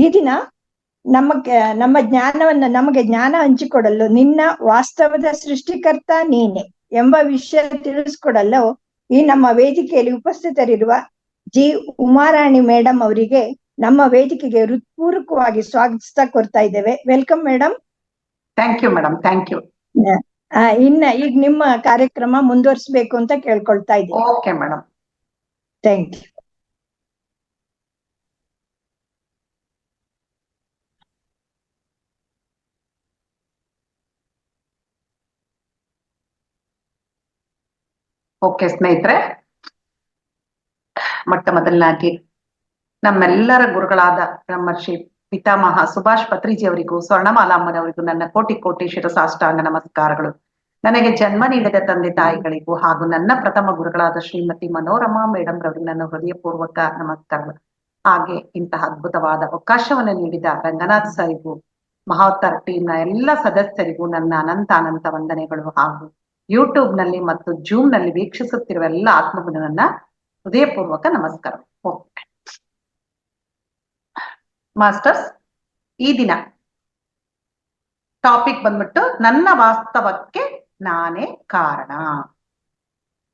ಈ ದಿನ ನಮ್ಮ ಜ್ಞಾನವನ್ನ ನಮಗೆ ಜ್ಞಾನ ಹಂಚಿಕೊಡಲು ನಿನ್ನ ವಾಸ್ತವದ ಸೃಷ್ಟಿಕರ್ತ ನೀನೆ ಎಂಬ ವಿಷಯ ತಿಳಿಸ್ಕೊಡಲು ಈ ನಮ್ಮ ವೇದಿಕೆಯಲ್ಲಿ ಉಪಸ್ಥಿತರಿರುವ ಜಿ ಉಮಾರಾಣಿ ಮೇಡಮ್ ಅವರಿಗೆ ನಮ್ಮ ವೇದಿಕೆಗೆ ಹೃತ್ಪೂರ್ವಕವಾಗಿ ಸ್ವಾಗತಿಸ್ತಾ ಕೊಡ್ತಾ ಇದ್ದೇವೆ. Welcome madam. Thank you madam, thank you. ಈಗ ನಿಮ್ಮ ಕಾರ್ಯಕ್ರಮ ಮುಂದುವರಿಸಬೇಕು ಅಂತ ಕೇಳ್ಕೊಳ್ತಾ ಇದ್ದೀನಿ. Okay madam, thank you. Okay ಸ್ನೇಹಿತರೆ, ಮೊಟ್ಟ ಮೊದಲನಾಗಿ ನಮ್ಮೆಲ್ಲರ ಗುರುಗಳಾದ ಬ್ರಹ್ಮರ್ಷಿ ಪಿತಾಮಹ ಸುಭಾಷ್ ಪತ್ರಿಜಿ ಅವರಿಗೂ ಸ್ವರ್ಣಮಾಲಾ ಅಮ್ಮನವರಿಗೂ ನನ್ನ ಕೋಟಿ ಕೋಟಿ ಶಿರಸಾಷ್ಟಾಂಗ ನಮಸ್ಕಾರಗಳು. ನನಗೆ ಜನ್ಮ ನೀಡಿದ ತಂದೆ ತಾಯಿಗಳಿಗೂ ಹಾಗೂ ನನ್ನ ಪ್ರಥಮ ಗುರುಗಳಾದ ಶ್ರೀಮತಿ ಮನೋರಮಾ ಮೇಡಮ್ ರವರಿಗೆ ನನ್ನ ಹೃದಯಪೂರ್ವಕ ನಮಸ್ಕಾರಗಳು. ಹಾಗೆ ಇಂತಹ ಅದ್ಭುತವಾದ ಅವಕಾಶವನ್ನು ನೀಡಿದ ರಂಗನಾಥ್ ಸರಿಗೂ ಮಹಾವತಾರ್ ಟೀಮ್ನ ಎಲ್ಲ ಸದಸ್ಯರಿಗೂ ನನ್ನ ಅನಂತ ಅನಂತ ವಂದನೆಗಳು. ಹಾಗೂ ಯೂಟ್ಯೂಬ್ ನಲ್ಲಿ ಮತ್ತು ಜೂಮ್ ನಲ್ಲಿ ವೀಕ್ಷಿಸುತ್ತಿರುವ ಎಲ್ಲ ಆತ್ಮಗುಣವನ್ನ ಹೃದಯಪೂರ್ವಕ ನಮಸ್ಕಾರ. ಮಾಸ್ಟರ್ಸ್, ಈ ದಿನ ಟಾಪಿಕ್ ಬಂದ್ಬಿಟ್ಟು ನನ್ನ ವಾಸ್ತವಕ್ಕೆ ನಾನೇ ಕಾರಣ.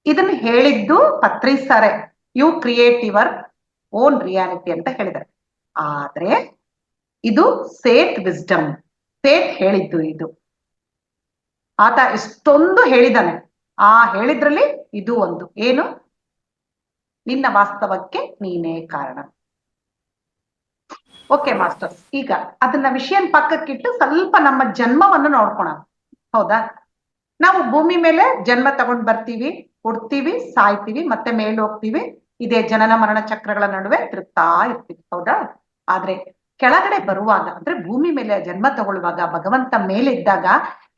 ಇದನ್ನು ಹೇಳಿದ್ದು ಪತ್ರಿ ಸರೆ, you create your own reality ಅಂತ ಹೇಳಿದ್ದಾರೆ. ಆದ್ರೆ ಇದು ಸೇತ್ ವಿಸ್ಡಮ್, ಸೇತ್ ಹೇಳಿದ್ದು. ಇದು ಆತ ಇಷ್ಟೊಂದು ಹೇಳಿದಾನೆ. ಆ ಹೇಳಿದ್ರಲ್ಲಿ ಇದು ಒಂದು ಏನು, ನಿನ್ನ ವಾಸ್ತವಕ್ಕೆ ನೀನೇ ಕಾರಣ. ಓಕೆ ಮಾಸ್ಟರ್ಸ್, ಈಗ ಅದನ್ನ ವಿಷಯನ ಪಕ್ಕಕ್ಕಿಟ್ಟು ಸ್ವಲ್ಪ ನಮ್ಮ ಜನ್ಮವನ್ನು ನೋಡ್ಕೋಣ. ಹೌದಾ, ನಾವು ಭೂಮಿ ಮೇಲೆ ಜನ್ಮ ತಗೊಂಡ್ ಬರ್ತೀವಿ, ಹುಡ್ತೀವಿ, ಸಾಯ್ತೀವಿ, ಮತ್ತೆ ಮೇಲೆ ಹೋಗ್ತೀವಿ. ಇದೇ ಜನನ ಮರಣ ಚಕ್ರಗಳ ನಡುವೆ ತಿರುಗ್ತಾ ಇರ್ತೀವಿ. ಹೌದಾ, ಆದ್ರೆ ಕೆಳಗಡೆ ಬರುವಾಗ ಅಂದ್ರೆ ಭೂಮಿ ಮೇಲೆ ಜನ್ಮ ತಗೊಳ್ಳುವಾಗ ಭಗವಂತ ಮೇಲೆ ಇದ್ದಾಗ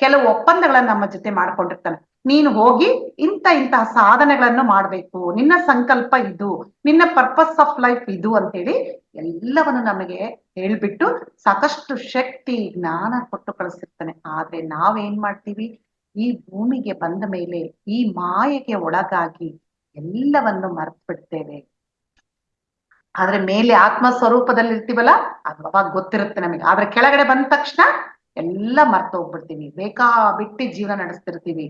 ಕೆಲವು ಒಪ್ಪಂದಗಳನ್ನ ನಮ್ಮ ಜೊತೆ ಮಾಡ್ಕೊಂಡಿರ್ತಾನೆ. ನೀನು ಹೋಗಿ ಇಂತಹ ಸಾಧನೆಗಳನ್ನು ಮಾಡ್ಬೇಕು, ನಿನ್ನ ಸಂಕಲ್ಪ ಇದು, ನಿನ್ನ ಪರ್ಪಸ್ ಆಫ್ ಲೈಫ್ ಇದು ಅಂತೇಳಿ ಎಲ್ಲವನ್ನು ನಮಗೆ ಹೇಳ್ಬಿಟ್ಟು ಸಾಕಷ್ಟು ಶಕ್ತಿ ಜ್ಞಾನ ಕೊಟ್ಟು ಕಳಿಸಿರ್ತಾನೆ. ಆದ್ರೆ ನಾವೇನ್ ಮಾಡ್ತೀವಿ, ಈ ಭೂಮಿಗೆ ಬಂದ ಮೇಲೆ ಈ ಮಾಯೆಗೆ ಒಳಗಾಗಿ ಎಲ್ಲವನ್ನು ಮರ್ತು ಬಿಡ್ತೇವೆ. ಆದ್ರೆ ಮೇಲೆ ಆತ್ಮ ಸ್ವರೂಪದಲ್ಲಿ ಇರ್ತೀವಲ್ಲ, ಅದು ಅವಾಗ ಗೊತ್ತಿರುತ್ತೆ ನಮಗೆ. ಆದ್ರೆ ಕೆಳಗಡೆ ಬಂದ ತಕ್ಷಣ ಎಲ್ಲ ಮರ್ತು ಹೋಗ್ಬಿಡ್ತೀವಿ, ಬಿಟ್ಟು ಜೀವನ ನಡೆಸ್ತಿರ್ತೀವಿ.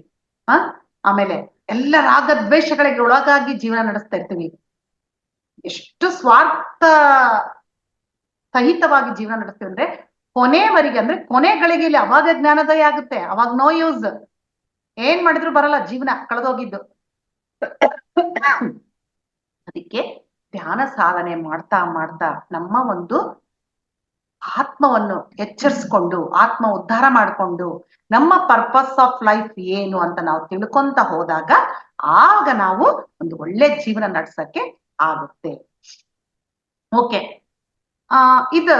ಆಮೇಲೆ ಎಲ್ಲ ರಾಗ ದ್ವೇಷಗಳಿಗೆ ಒಳಗಾಗಿ ಜೀವನ ನಡೆಸ್ತಾ ಇರ್ತೀವಿ. ಎಷ್ಟು ಸ್ವಾರ್ಥ ಸಹಿತವಾಗಿ ಜೀವನ ನಡೆಸ್ತೀವಿ ಅಂದ್ರೆ ಕೊನೆವರೆಗೆ, ಅಂದ್ರೆ ಕೊನೆಗಳಿಗೆ ಇಲ್ಲಿ ಅವಾಗ ಜ್ಞಾನೋದಯ ಆಗುತ್ತೆ. ಅವಾಗ ನೋ ಯೂಸ್, ಏನ್ ಮಾಡಿದ್ರು ಬರಲ್ಲ, ಜೀವನ ಕಳೆದೋಗಿದ್ದು. ಅದಕ್ಕೆ ಧ್ಯಾನ ಸಾಧನೆ ಮಾಡ್ತಾ ಮಾಡ್ತಾ ನಮ್ಮ ಒಂದು ಆತ್ಮವನ್ನು ಎಚ್ಚರಿಸ್ಕೊಂಡು ಆತ್ಮ ಉದ್ಧಾರ ಮಾಡಿಕೊಂಡು ನಮ್ಮ ಪರ್ಪಸ್ ಆಫ್ ಲೈಫ್ ಏನು ಅಂತ ನಾವು ತಿಳ್ಕೊಂತ ಹೋದಾಗ ಆಗ ನಾವು ಒಂದು ಒಳ್ಳೆ ಜೀವನ ನಡೆಸಕ್ಕೆ ಆಗುತ್ತೆ. ಓಕೆ, ಇದು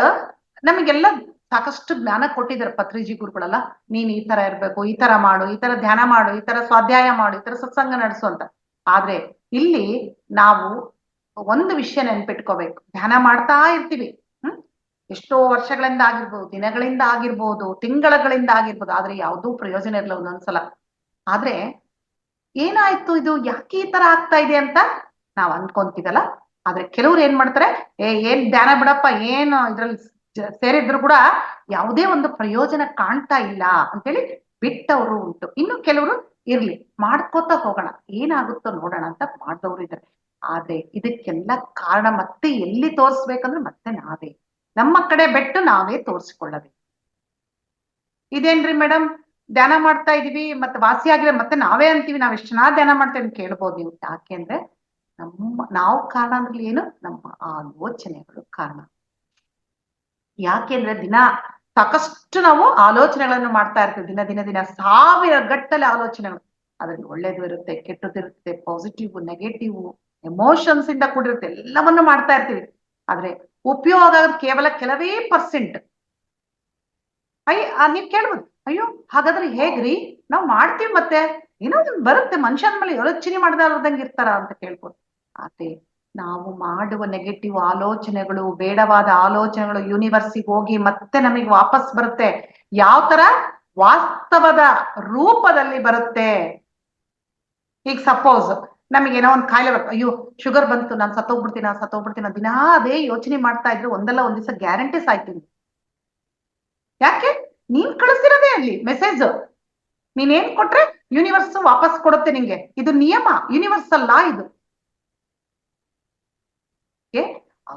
ನಮಗೆಲ್ಲ ಸಾಕಷ್ಟು ಜ್ಞಾನ ಕೊಟ್ಟಿದ್ದಾರೆ ಪತ್ರಿಜಿ ಗುರುಗಳೆಲ್ಲ. ನೀನ್ ಈ ತರ ಇರ್ಬೇಕು, ಈ ತರ ಮಾಡು, ಈ ತರ ಧ್ಯಾನ ಮಾಡು, ಈ ತರ ಸ್ವಾಧ್ಯಾಯ ಮಾಡು, ಈ ತರ ಸತ್ಸಂಗ ನಡೆಸು ಅಂತ. ಆದ್ರೆ ಇಲ್ಲಿ ನಾವು ಒಂದು ವಿಷಯ ನೆನ್ಪಿಟ್ಕೋಬೇಕು. ಧ್ಯಾನ ಮಾಡ್ತಾ ಇರ್ತೀವಿ, ಎಷ್ಟೋ ವರ್ಷಗಳಿಂದ ಆಗಿರ್ಬೋದು, ದಿನಗಳಿಂದ ಆಗಿರ್ಬೋದು, ತಿಂಗಳಗಳಿಂದ ಆಗಿರ್ಬೋದು, ಆದ್ರೆ ಯಾವುದೂ ಪ್ರಯೋಜನ ಇರಲ್ಲ ಒಂದೊಂದ್ಸಲ. ಆದ್ರೆ ಏನಾಯ್ತು, ಇದು ಯಾಕೆ ಈ ತರ ಆಗ್ತಾ ಇದೆ ಅಂತ ನಾವ್ ಅನ್ಕೊಂತೀವಲ್ಲ. ಆದ್ರೆ ಕೆಲವ್ರು ಏನ್ ಮಾಡ್ತಾರೆ, ಏನ್ ಧ್ಯಾನ ಬಿಡಪ್ಪ, ಏನು ಇದ್ರಲ್ಲಿ ಸೇರಿದ್ರು ಕೂಡ ಯಾವುದೇ ಒಂದು ಪ್ರಯೋಜನ ಕಾಣ್ತಾ ಇಲ್ಲ ಅಂತೇಳಿ ಬಿಟ್ಟವರು ಉಂಟು. ಇನ್ನು ಕೆಲವರು ಇರ್ಲಿ ಮಾಡ್ಕೋತಾ ಹೋಗೋಣ, ಏನಾಗುತ್ತೋ ನೋಡೋಣ ಅಂತ ಮಾಡಿದವರು ಇದ್ದಾರೆ. ಆದ್ರೆ ಇದಕ್ಕೆಲ್ಲ ಕಾರಣ ಮತ್ತೆ ಎಲ್ಲಿ ತೋರಿಸ್ಬೇಕಂದ್ರೆ ಮತ್ತೆ ನಾವೇ ನಮ್ಮ ಕಡೆ ಬೆಟ್ಟು ನಾವೇ ತೋರಿಸ್ಕೊಳ್ಳಬೇಕು. ಇದೇನ್ರಿ ಮೇಡಮ್, ಧ್ಯಾನ ಮಾಡ್ತಾ ಇದೀವಿ ಮತ್ತೆ ವಾಸಿ ಆಗಿದ್ರೆ ಮತ್ತೆ ನಾವೇ ಅಂತೀವಿ, ನಾವ್ ಎಷ್ಟು ಚೆನ್ನಾಗಿ ಧ್ಯಾನ ಮಾಡ್ತೇವೆ ಕೇಳ್ಬೋದು ನೀವು. ಯಾಕೆ ಅಂದ್ರೆ ನಾವು ಕಾರಣ ಅಂದ್ರೆ ಏನು, ನಮ್ಮ ಆಲೋಚನೆಗಳು ಕಾರಣ. ಯಾಕೆಂದ್ರೆ ಸಾಕಷ್ಟು ನಾವು ಆಲೋಚನೆಗಳನ್ನು ಮಾಡ್ತಾ ಇರ್ತೀವಿ. ದಿನ ಸಾವಿರ ಗಟ್ಟಲೆ ಆಲೋಚನೆಗಳು. ಅದ್ರಲ್ಲಿ ಒಳ್ಳೇದು ಇರುತ್ತೆ, ಕೆಟ್ಟದಿರುತ್ತೆ, ಪಾಸಿಟಿವ್, ನೆಗೆಟಿವ್, ಎಮೋಷನ್ಸ್ ಇಂದ ಕೂಡಿರುತ್ತೆ, ಎಲ್ಲವನ್ನು ಮಾಡ್ತಾ ಇರ್ತೀವಿ. ಆದ್ರೆ ಉಪಯೋಗ ಆಗೋದು ಕೇವಲ ಕೆಲವೇ ಪರ್ಸೆಂಟ್. ನೀವ್ ಕೇಳ್ಬೋದು, ಅಯ್ಯೋ ಹಾಗಾದ್ರೆ ಹೇಗ್ರಿ, ನಾವ್ ಮಾಡ್ತೀವಿ ಮತ್ತೆ ಏನೋ ಬರುತ್ತೆ, ಮನುಷ್ಯನ ಮೇಲೆ ಯೋಚನೆ ಮಾಡ್ದಂಗೆ ಇರ್ತಾರ ಅಂತ ಕೇಳ್ಬೋದು. ಆದ್ರೆ ನಾವು ಮಾಡುವ ನೆಗೆಟಿವ್ ಆಲೋಚನೆಗಳು, ಬೇಡವಾದ ಆಲೋಚನೆಗಳು ಯೂನಿವರ್ಸಿಗೆ ಹೋಗಿ ಮತ್ತೆ ನಮಗೆ ವಾಪಸ್ ಬರುತ್ತೆ. ಯಾವ ತರ, ವಾಸ್ತವದ ರೂಪದಲ್ಲಿ ಬರುತ್ತೆ. ಈಗ ಸಪೋಸ್ ನಮಗೇನೋ ಒಂದ್ ಕಾಯಿಲೆ ಬರ್ತದೆ, ಅಯ್ಯೋ ಶುಗರ್ ಬಂತು, ನಾನು ಸತ್ತೋಗ್ಬಿಡ್ತೀನ ದಿನಾ ಅದೇ ಯೋಚನೆ ಮಾಡ್ತಾ ಇದ್ರೆ ಒಂದಲ್ಲ ಒಂದ್ ದಿವಸ ಗ್ಯಾರಂಟಿ ಸಾಯ್ತೀನಿ. ಯಾಕೆ? ನೀನ್ ಕಳಿಸ್ತಿರೋದೇ ಅಲ್ಲಿ ಮೆಸೇಜ್. ನೀನೇನ್ ಕೊಟ್ರೆ ಯೂನಿವರ್ಸ್ ವಾಪಸ್ ಕೊಡುತ್ತೆ ನಿಂಗೆ. ಇದು ನಿಯಮ, ಯೂನಿವರ್ಸಲ್ ಲಾ ಇದು.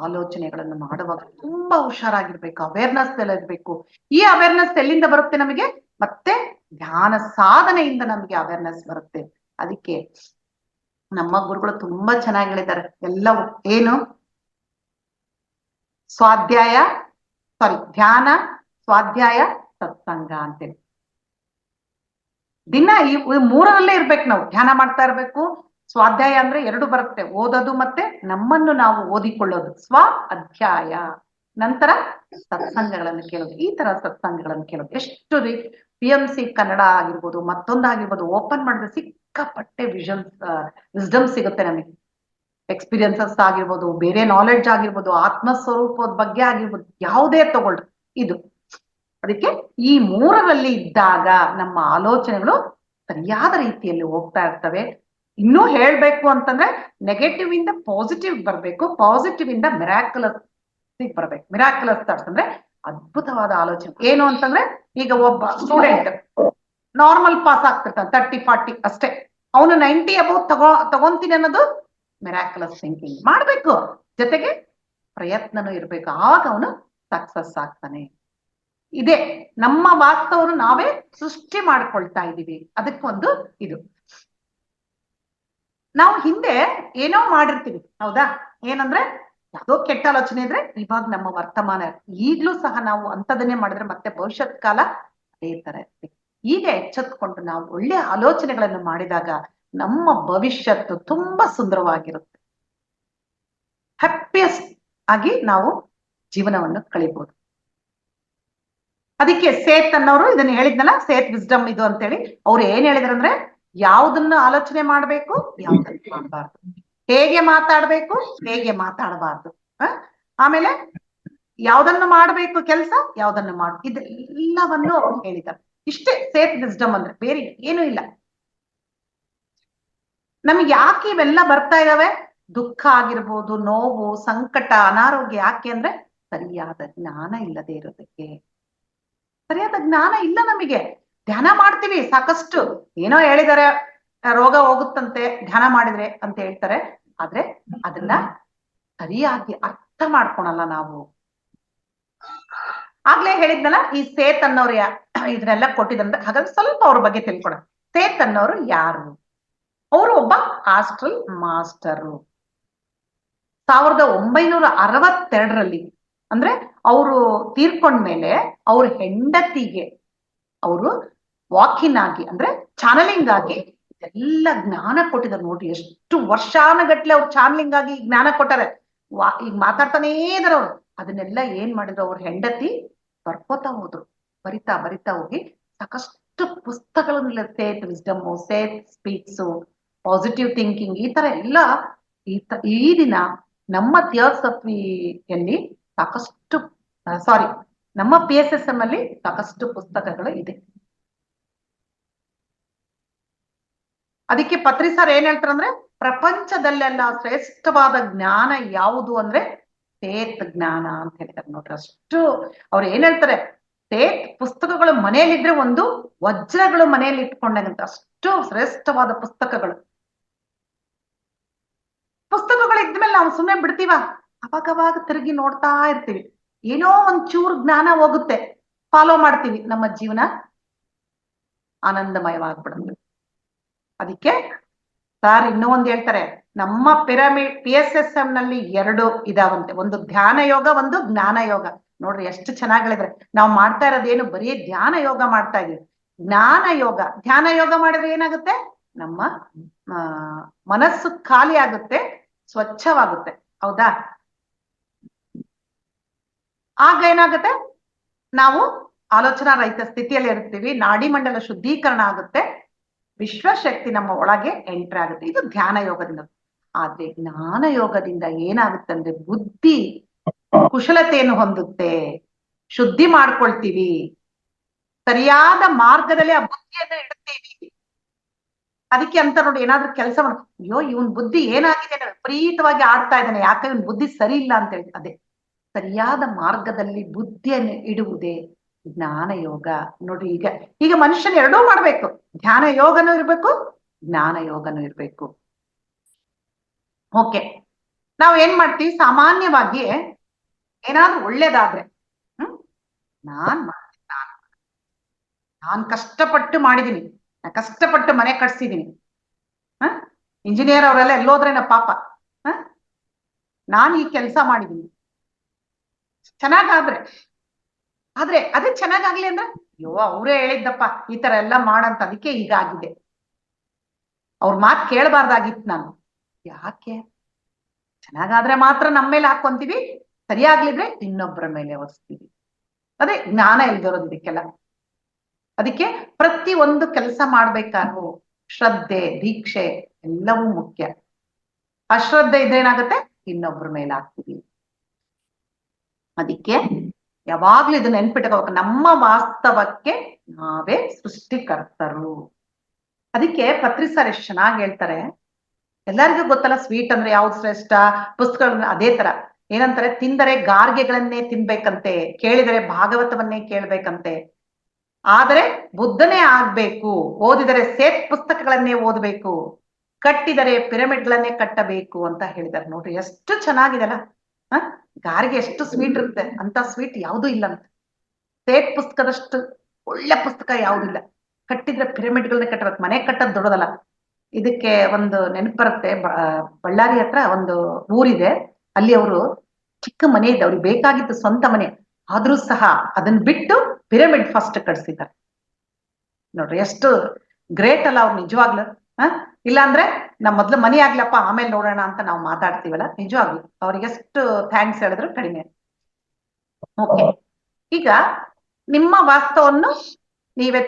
ಆಲೋಚನೆಗಳನ್ನು ಮಾಡುವಾಗ ತುಂಬಾ ಹುಷಾರಾಗಿರ್ಬೇಕು, ಅವೇರ್ನೆಸ್ ಇರ್ಬೇಕು. ಈ ಅವೇರ್ನೆಸ್ ಎಲ್ಲಿಂದ ಬರುತ್ತೆ ನಮಗೆ? ಮತ್ತೆ ಧ್ಯಾನ ಸಾಧನೆಯಿಂದ ನಮಗೆ ಅವೇರ್ನೆಸ್ ಬರುತ್ತೆ. ಅದಕ್ಕೆ ನಮ್ಮ ಗುರುಗಳು ತುಂಬಾ ಚೆನ್ನಾಗಿ ಹೇಳಿದ್ದಾರೆ ಎಲ್ಲವೂ. ಏನು? ಧ್ಯಾನ, ಸ್ವಾಧ್ಯಾಯ, ಸತ್ಸಂಗ ಅಂತೇಳಿ. ದಿನ ಈ ಮೂರರಲ್ಲೇ ಇರ್ಬೇಕು ನಾವು. ಧ್ಯಾನ ಮಾಡ್ತಾ ಇರ್ಬೇಕು. ಸ್ವಾಧ್ಯಾಯ ಅಂದ್ರೆ 2 ಬರುತ್ತೆ, ಓದೋದು ಮತ್ತೆ ನಮ್ಮನ್ನು ನಾವು ಓದಿಕೊಳ್ಳೋದು, ಸ್ವ ಅಧ್ಯಾಯ. ನಂತರ ಸತ್ಸಂಗಗಳನ್ನು ಕೇಳೋದು. ಈ ತರ ಸತ್ಸಂಗಗಳನ್ನು ಕೇಳೋದು ಎಷ್ಟು PMC ಕನ್ನಡ ಆಗಿರ್ಬೋದು, ಮತ್ತೊಂದಾಗಿರ್ಬೋದು, ಓಪನ್ ಮಾಡಿದ್ರೆ ಸಿಕ್ಕಾಪಟ್ಟೆ ವಿಸ್ಡಮ್ ಸಿಗುತ್ತೆ ನಮಗೆ. ಎಕ್ಸ್ಪೀರಿಯನ್ಸಸ್ ಆಗಿರ್ಬೋದು, ಬೇರೆ ನಾಲೆಡ್ಜ್ ಆಗಿರ್ಬೋದು, ಆತ್ಮಸ್ವರೂಪದ ಬಗ್ಗೆ ಆಗಿರ್ಬೋದು, ಯಾವುದೇ ತಗೊಳ್ರಿ ಇದು. ಅದಕ್ಕೆ ಈ ಮೂರರಲ್ಲಿ ಇದ್ದಾಗ ನಮ್ಮ ಆಲೋಚನೆಗಳು ಸರಿಯಾದ ರೀತಿಯಲ್ಲಿ ಹೋಗ್ತಾ ಇರ್ತವೆ. ಇನ್ನೂ ಹೇಳ್ಬೇಕು ಅಂತಂದ್ರೆ ನೆಗೆಟಿವ್ ಇಂದ ಪಾಸಿಟಿವ್ ಬರ್ಬೇಕು, ಪಾಸಿಟಿವ್ ಇಂದ ಮಿರಾಕ್ಯುಲಸ್ ಬರ್ಬೇಕು. ಮಿರಾಕ್ಯುಲಸ್ ಥಾಟ್ಸ್ ಅಂದ್ರೆ ಅದ್ಭುತವಾದ ಆಲೋಚನೆ. ಏನು ಅಂತಂದ್ರೆ, ಈಗ ಒಬ್ಬ ಸ್ಟೂಡೆಂಟ್ ನಾರ್ಮಲ್ ಪಾಸ್ ಆಗ್ತಿರ್ತಾನೆ 30-40 ಅಷ್ಟೇ, ಅವನು 90 ಅಬೌವ್ ತಗೊಂತೀನಿ ಅನ್ನೋದು ಮಿರಾಕ್ಯುಲಸ್ ಥಿಂಕಿಂಗ್ ಮಾಡ್ಬೇಕು. ಜೊತೆಗೆ ಪ್ರಯತ್ನನೂ ಇರ್ಬೇಕು, ಆವಾಗ ಅವನು ಸಕ್ಸಸ್ ಆಗ್ತಾನೆ. ಇದೆ ನಮ್ಮ ವಾಸ್ತವನು ನಾವೇ ಸೃಷ್ಟಿ ಮಾಡ್ಕೊಳ್ತಾ ಇದ್ದೀವಿ. ಅದಕ್ಕೊಂದು ಇದು. ನಾವು ಹಿಂದೆ ಏನೋ ಮಾಡಿರ್ತೀವಿ, ಹೌದಾ? ಏನಂದ್ರೆ ಯಾವುದೋ ಕೆಟ್ಟ ಆಲೋಚನೆ ಇದ್ರೆ ಇವಾಗ ನಮ್ಮ ವರ್ತಮಾನ, ಈಗ್ಲೂ ಸಹ ನಾವು ಅಂತದನ್ನೇ ಮಾಡಿದ್ರೆ ಮತ್ತೆ ಭವಿಷ್ಯತ್ ಕಾಲ ಅದೇ ತರ ಇರ್ತೀವಿ. ಈಗ ಎಚ್ಚೆತ್ಕೊಂಡು ನಾವು ಒಳ್ಳೆ ಆಲೋಚನೆಗಳನ್ನು ಮಾಡಿದಾಗ ನಮ್ಮ ಭವಿಷ್ಯತ್ತು ತುಂಬಾ ಸುಂದರವಾಗಿರುತ್ತೆ. ಹ್ಯಾಪಿಯಸ್ಟ್ ಆಗಿ ನಾವು ಜೀವನವನ್ನು ಕಳಿಬಹುದು. ಅದಕ್ಕೆ ಸೇತ್ ಅನ್ನೋರು ಇದನ್ನ ಹೇಳಿದ್ನಲ್ಲ, ಸೇತ್ ವಿಸ್ಡಮ್ ಇದು ಅಂತೇಳಿ. ಅವ್ರು ಏನ್ ಹೇಳಿದ್ರಂದ್ರೆ, ಯಾವುದನ್ನ ಆಲೋಚನೆ ಮಾಡ್ಬೇಕು, ಯಾವ್ದನ್ನ ಮಾಡಬಾರ್ದು, ಹೇಗೆ ಮಾತಾಡ್ಬೇಕು, ಹೇಗೆ ಮಾತಾಡಬಾರ್ದು, ಆಮೇಲೆ ಯಾವ್ದನ್ನು ಮಾಡ್ಬೇಕು ಕೆಲಸ, ಯಾವ್ದನ್ನು ಮಾಡ, ಇದೆಲ್ಲವನ್ನು ಹೇಳಿದ್ದಾರೆ. ಇಷ್ಟೇ ಸೇತ್ ವಿಸ್ಡಮ್ ಅಂದ್ರೆ, ಬೇರೆ ಏನೂ ಇಲ್ಲ. ನಮ್ಗೆ ಯಾಕೆ ಇವೆಲ್ಲ ಬರ್ತಾ ಇದಾವೆ? ದುಃಖ ಆಗಿರ್ಬೋದು, ನೋವು, ಸಂಕಟ, ಅನಾರೋಗ್ಯ. ಯಾಕೆ ಅಂದ್ರೆ ಸರಿಯಾದ ಜ್ಞಾನ ಇಲ್ಲದೆ ಇರೋದಕ್ಕೆ. ಸರಿಯಾದ ಜ್ಞಾನ ಇಲ್ಲ ನಮಗೆ. ಧ್ಯಾನ ಮಾಡ್ತೀವಿ ಸಾಕಷ್ಟು, ಏನೋ ಹೇಳಿದಾರೆ ರೋಗ ಹೋಗುತ್ತಂತೆ ಧ್ಯಾನ ಮಾಡಿದ್ರೆ ಅಂತ ಹೇಳ್ತಾರೆ, ಆದ್ರೆ ಅದನ್ನ ಸರಿಯಾಗಿ ಅರ್ಥ ಮಾಡ್ಕೊಳಲ್ಲ ನಾವು. ಆಗ್ಲೇ ಹೇಳಿದ್ನಲ್ಲ, ಈ ಸೇತ್ ಅನ್ನೋರು ಇದನ್ನೆಲ್ಲ ಕೊಟ್ಟಿದ್ರಂದ್ರೆ, ಹಾಗಾದ್ರೆ ಸ್ವಲ್ಪ ಅವ್ರ ಬಗ್ಗೆ ತಿಳ್ಕೊಳ. ಸೇತ್ ಅನ್ನೋರು ಯಾರು? ಅವರು ಒಬ್ಬ ಆಸ್ಟ್ರಲ್ ಮಾಸ್ಟರು. 1962ರಲ್ಲಿ, ಅಂದ್ರೆ ಅವರು ತೀರ್ಕೊಂಡ್ಮೇಲೆ ಅವ್ರ ಹೆಂಡತಿಗೆ ಅವರು ವಾಕಿನ್ ಆಗಿ, ಅಂದ್ರೆ ಚಾನಲಿಂಗ್ ಆಗಿ ಎಲ್ಲ ಜ್ಞಾನ ಕೊಟ್ಟಿದ್ದಾರೆ. ನೋಡ್ರಿ, ಎಷ್ಟು ವರ್ಷಾನುಗಟ್ಲೆ ಅವ್ರು ಚಾನಲಿಂಗ್ ಆಗಿ ಜ್ಞಾನ ಕೊಟ್ಟಾರೆ. ಈಗ ಮಾತಾಡ್ತಾನೇ ಇದಾರೆ ಅವ್ರು. ಅದನ್ನೆಲ್ಲ ಏನ್ ಮಾಡಿದ್ರು, ಅವ್ರ ಹೆಂಡತಿ ಬರ್ಕೋತಾ ಹೋದ್ರು. ಬರಿತಾ ಬರಿತಾ ಹೋಗಿ ಸಾಕಷ್ಟು ಪುಸ್ತಕಗಳನ್ನ, Seth wisdom, Seth speaks, positive thinking, ಈ ತರ ಎಲ್ಲ ಈ ದಿನ ನಮ್ಮ ಥಿಯಾಸಫಿಯಲ್ಲಿ ಸಾಕಷ್ಟು, ನಮ್ಮ PSSM ಅಲ್ಲಿ ಸಾಕಷ್ಟು ಪುಸ್ತಕಗಳು ಇದೆ. ಅದಕ್ಕೆ ಪತ್ರಿ ಸರ್ ಏನ್ ಹೇಳ್ತಾರಂದ್ರೆ, ಪ್ರಪಂಚದಲ್ಲೆಲ್ಲ ಶ್ರೇಷ್ಠವಾದ ಜ್ಞಾನ ಯಾವುದು ಅಂದ್ರೆ ಸೇತ್ ಜ್ಞಾನ ಅಂತ ಹೇಳ್ತಾರೆ. ನೋಡ್ರಿ, ಅಷ್ಟು ಅವ್ರು ಏನ್ ಹೇಳ್ತಾರೆ, ಸೇತ್ ಪುಸ್ತಕಗಳು ಮನೆಯಲ್ಲಿದ್ರೆ ಒಂದು ವಜ್ರಗಳು ಮನೆಯಲ್ಲಿ ಇಟ್ಕೊಂಡಂತ ಅಷ್ಟು ಶ್ರೇಷ್ಠವಾದ ಪುಸ್ತಕಗಳು ಇದ್ಮೇಲೆ ನಾವು ಸುಮ್ಮನೆ ಬಿಡ್ತೀವ? ಅವಾಗವಾಗ ತಿರುಗಿ ನೋಡ್ತಾ ಇರ್ತೀವಿ, ಏನೋ ಒಂದ್ ಚೂರು ಜ್ಞಾನ ಹೋಗುತ್ತೆ, ಫಾಲೋ ಮಾಡ್ತೀವಿ, ನಮ್ಮ ಜೀವನ ಆನಂದಮಯವಾಗ್ಬಿಡುತ್ತೆ. ಅದಕ್ಕೆ ಸರ್ ಇನ್ನೂ ಒಂದ್ ಹೇಳ್ತಾರೆ, ನಮ್ಮ ಪಿರಮಿಡ್ PSSM ನಲ್ಲಿ 2 ಇದಾವಂತೆ, ಒಂದು ಧ್ಯಾನ ಯೋಗ, ಒಂದು ಜ್ಞಾನ ಯೋಗ. ನೋಡ್ರಿ ಎಷ್ಟು ಚೆನ್ನಾಗಿ ಹೇಳಿದ್ರೆ. ನಾವು ಮಾಡ್ತಾ ಇರೋದೇನು, ಬರೀ ಧ್ಯಾನ ಯೋಗ ಮಾಡ್ತಾ ಇದೀವಿ. ಜ್ಞಾನ ಯೋಗ, ಧ್ಯಾನ ಯೋಗ ಮಾಡಿದ್ರೆ ಏನಾಗುತ್ತೆ, ನಮ್ಮ ಮನಸ್ಸು ಖಾಲಿ ಆಗುತ್ತೆ, ಸ್ವಚ್ಛವಾಗುತ್ತೆ, ಹೌದಾ? ಆಗ ಏನಾಗುತ್ತೆ, ನಾವು ಆಲೋಚನಾ ರಹಿತ ಸ್ಥಿತಿಯಲ್ಲಿ ಇರ್ತೀವಿ, ನಾಡಿ ಮಂಡಲ ಶುದ್ಧೀಕರಣ ಆಗುತ್ತೆ, ವಿಶ್ವಶಕ್ತಿ ನಮ್ಮ ಒಳಗೆ ಎಂಟರ್ ಆಗುತ್ತೆ. ಇದು ಧ್ಯಾನ ಯೋಗದಿಂದ. ಆದ್ರೆ ಜ್ಞಾನ ಯೋಗದಿಂದ ಏನಾಗುತ್ತೆ ಅಂದ್ರೆ, ಬುದ್ಧಿ ಕುಶಲತೆಯನ್ನು ಹೊಂದುತ್ತೆ, ಶುದ್ಧಿ ಮಾಡ್ಕೊಳ್ತೀವಿ, ಸರಿಯಾದ ಮಾರ್ಗದಲ್ಲಿ ಆ ಬುದ್ಧಿಯನ್ನು ಇಡ್ತೀವಿ. ಅದಕ್ಕೆ ಅಂತ ನೋಡಿ, ಏನಾದ್ರೂ ಕೆಲಸ ಮಾಡ, ಅಯ್ಯೋ ಇವನ್ ಬುದ್ಧಿ ಏನಾಗಿದೆ, ವಿಪರೀತವಾಗಿ ಆಡ್ತಾ ಇದ್ದಾನೆ, ಯಾಕೆ ಇವನ್ ಬುದ್ಧಿ ಸರಿ ಇಲ್ಲ ಅಂತ ಹೇಳಿ. ಅದೇ ಸರಿಯಾದ ಮಾರ್ಗದಲ್ಲಿ ಬುದ್ಧಿಯನ್ನು ಇಡುವುದೇ ಜ್ಞಾನ ಯೋಗ. ನೋಡ್ರಿ, ಈಗ ಮನುಷ್ಯನ ಎರಡೂ ಮಾಡ್ಬೇಕು, ಧ್ಯಾನ ಯೋಗನೂ ಇರ್ಬೇಕು, ಜ್ಞಾನ ಯೋಗನೂ ಇರ್ಬೇಕು. ಓಕೆ, ನಾವ್ ಏನ್ ಮಾಡ್ತೀವಿ ಸಾಮಾನ್ಯವಾಗಿ, ಏನಾದ್ರೂ ಒಳ್ಳೇದಾದ್ರೆ ನಾನ್ ಕಷ್ಟಪಟ್ಟು ಮಾಡಿದೀನಿ, ನಾನು ಕಷ್ಟಪಟ್ಟು ಮನೆ ಕಟ್ಸಿದೀನಿ, ಇಂಜಿನಿಯರ್ ಅವರೆಲ್ಲ ಎಲ್ಲೋದ್ರೇನ ಪಾಪ, ನಾನು ಈ ಕೆಲಸ ಮಾಡಿದೀನಿ, ಚೆನ್ನಾಗಾದ್ರೆ ಅದೇ ಚೆನ್ನಾಗಾಗ್ಲಿ ಅಂದ್ರೆ, ಅಯ್ಯೋ ಅವರೇ ಹೇಳಿದ್ದಪ್ಪ ಈ ತರ ಎಲ್ಲ ಮಾಡಂತ, ಅದಕ್ಕೆ ಹೀಗಾಗಿದೆ, ಅವ್ರ ಮಾತು ಕೇಳಬಾರ್ದಾಗಿತ್ತು ನಾನು. ಯಾಕೆ? ಚೆನ್ನಾಗಾದ್ರೆ ಮಾತ್ರ ನಮ್ಮ ಮೇಲೆ ಹಾಕೊಂತೀವಿ, ಸರಿಯಾಗ್ಲಿದ್ರೆ ಇನ್ನೊಬ್ಬರ ಮೇಲೆ ಹೊರಿಸ್ತೀವಿ. ಅದೇ ಜ್ಞಾನ ಇಲ್ದಿರೋದು ಇದಕ್ಕೆಲ್ಲ. ಅದಕ್ಕೆ ಪ್ರತಿ ಒಂದು ಕೆಲಸ ಮಾಡ್ಬೇಕಾದ್ರೂ ಶ್ರದ್ಧೆ, ದೀಕ್ಷೆ ಎಲ್ಲವೂ ಮುಖ್ಯ. ಅಶ್ರದ್ಧೆ ಇದೇನಾಗುತ್ತೆ, ಇನ್ನೊಬ್ಬರ ಮೇಲೆ ಹಾಕ್ತೀವಿ. ಅದಕ್ಕೆ ಯಾವಾಗ್ಲೂ ಇದು ನೆನ್ಪಿಟ್ಕೋಬೇಕು, ನಮ್ಮ ವಾಸ್ತವಕ್ಕೆ ನಾವೇ ಸೃಷ್ಟಿಕರ್ತರು. ಅದಕ್ಕೆ ಪತ್ರಿ ಸರ್ ಎಷ್ಟು ಚೆನ್ನಾಗಿ ಹೇಳ್ತಾರೆ, ಎಲ್ಲರಿಗೂ ಗೊತ್ತಲ್ಲ ಸ್ವೀಟ್ ಅಂದ್ರೆ ಯಾವ್ದು ಶ್ರೇಷ್ಠ, ಪುಸ್ತಕಗಳನ್ನ ಅದೇ ತರ ಏನಂತಾರೆ, ತಿಂದರೆ ಗಾರ್ಗೆಗಳನ್ನೇ ತಿನ್ಬೇಕಂತೆ, ಕೇಳಿದರೆ ಭಾಗವತವನ್ನೇ ಕೇಳ್ಬೇಕಂತೆ, ಆದರೆ ಬುದ್ಧನೇ ಆಗ್ಬೇಕು, ಓದಿದರೆ ಸೇಫ್ ಪುಸ್ತಕಗಳನ್ನೇ ಓದ್ಬೇಕು, ಕಟ್ಟಿದರೆ ಪಿರಮಿಡ್ಗಳನ್ನೇ ಕಟ್ಟಬೇಕು ಅಂತ ಹೇಳಿದಾರೆ. ನೋಡ್ರಿ ಎಷ್ಟು ಚೆನ್ನಾಗಿದೆಲ್ಲ. ಗಾರಿಗೆ ಎಷ್ಟು ಸ್ವೀಟ್ ಇರುತ್ತೆ, ಅಂತ ಸ್ವೀಟ್ ಯಾವುದೂ ಇಲ್ಲ ಅಂತ. ಸೇಫ್ ಪುಸ್ತಕದಷ್ಟು ಒಳ್ಳೆ ಪುಸ್ತಕ ಯಾವುದಿಲ್ಲ. ಕಟ್ಟಿದ್ರೆ ಪಿರಮಿಡ್ಗಳನ್ನೇ ಕಟ್ಟಬೇಕು, ಮನೆ ಕಟ್ಟದ್ ದೊಡ್ಡದಲ್ಲ. ಇದಕ್ಕೆ ಒಂದು ನೆನಪು ಬರುತ್ತೆ, ಬಳ್ಳಾರಿ ಹತ್ರ ಒಂದು ಊರಿದೆ, ಅಲ್ಲಿ ಅವರು ಚಿಕ್ಕ ಮನೆ ಇದೆ, ಅವ್ರಿಗೆ ಬೇಕಾಗಿತ್ತು ಸ್ವಂತ ಮನೆ, ಆದ್ರೂ ಸಹ ಅದನ್ನ ಬಿಟ್ಟು ಪಿರಮಿಡ್ ಫಸ್ಟ್ ಕಟ್ಸಿದ್ದಾರೆ. ನೋಡ್ರಿ ಎಷ್ಟು ಗ್ರೇಟ್ ಅಲ್ಲ ಅವ್ರು ನಿಜವಾಗ್ಲು. ಇಲ್ಲಾಂದ್ರೆ ನಮ್ ಮೊದ್ಲು ಮನಿ ಆಗ್ಲಪ್ಪ ಆಮೇಲೆ ನೋಡೋಣ ಅಂತ ನಾವು ಮಾತಾಡ್ತೀವಲ್ಲ, ನಿಜವಾಗ್ಲು ಅವ್ರಿಗೆ ಎಷ್ಟು ಥ್ಯಾಂಕ್ಸ್ ಹೇಳಿದ್ರು ಕಡಿಮೆ. ಓಕೆ, ಈಗ ನಿಮ್ಮ ವಾಸ್ತವವನ್ನು ನೀವೇ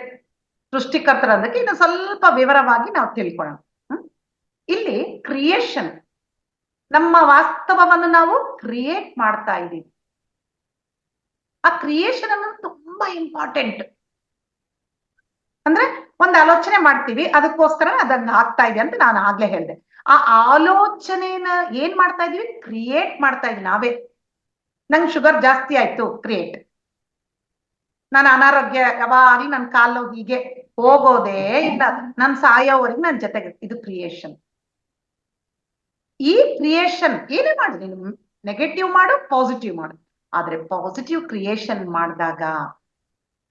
ಸೃಷ್ಟಿಕರ್ತರಂದಕ್ಕೆ ಇನ್ನು ಸ್ವಲ್ಪ ವಿವರವಾಗಿ ನಾವು ತಿಳ್ಕೊಳ್ಳೋಣ. ಇಲ್ಲಿ ಕ್ರಿಯೇಷನ್, ನಮ್ಮ ವಾಸ್ತವವನ್ನು ನಾವು ಕ್ರಿಯೇಟ್ ಮಾಡ್ತಾ ಇದ್ದೀವಿ. ಆ ಕ್ರಿಯೇಷನ್ ಅನ್ನೋದು ತುಂಬಾ ಇಂಪಾರ್ಟೆಂಟ್. ಅಂದ್ರೆ ಒಂದು ಆಲೋಚನೆ ಮಾಡ್ತೀವಿ, ಅದಕ್ಕೋಸ್ಕರ ಅದನ್ನ ಆಗ್ತಾ ಇದೆ ಅಂತ ನಾನು ಆಗ್ಲೇ ಹೇಳಿದೆ. ಆ ಆಲೋಚನೆನ ಏನ್ ಮಾಡ್ತಾ ಇದೀವಿ, ಕ್ರಿಯೇಟ್ ಮಾಡ್ತಾ ಇದೀವಿ ನಾವೇ. ನಂಗೆ ಶುಗರ್ ಜಾಸ್ತಿ ಆಯ್ತು, ಕ್ರಿಯೇಟ್. ನಾನು ಅನಾರೋಗ್ಯ, ಯಾವಾಗ್ಲೂ ನನ್ನ ಕಾಲು ಹೀಗೆ ಹೋಗೋದೇ ಇಲ್ಲ, ನನ್ ಸಾಯೋವರೆಗೆ ನನ್ನ ಜೊತೆಗೆ, ಇದು ಕ್ರಿಯೇಷನ್. ಈ ಕ್ರಿಯೇಷನ್ ಏನೇ ಮಾಡಿ, ನೀನು ನೆಗೆಟಿವ್ ಮಾಡು, ಪಾಸಿಟಿವ್ ಮಾಡು, ಆದ್ರೆ ಪಾಸಿಟಿವ್ ಕ್ರಿಯೇಷನ್ ಮಾಡಿದಾಗ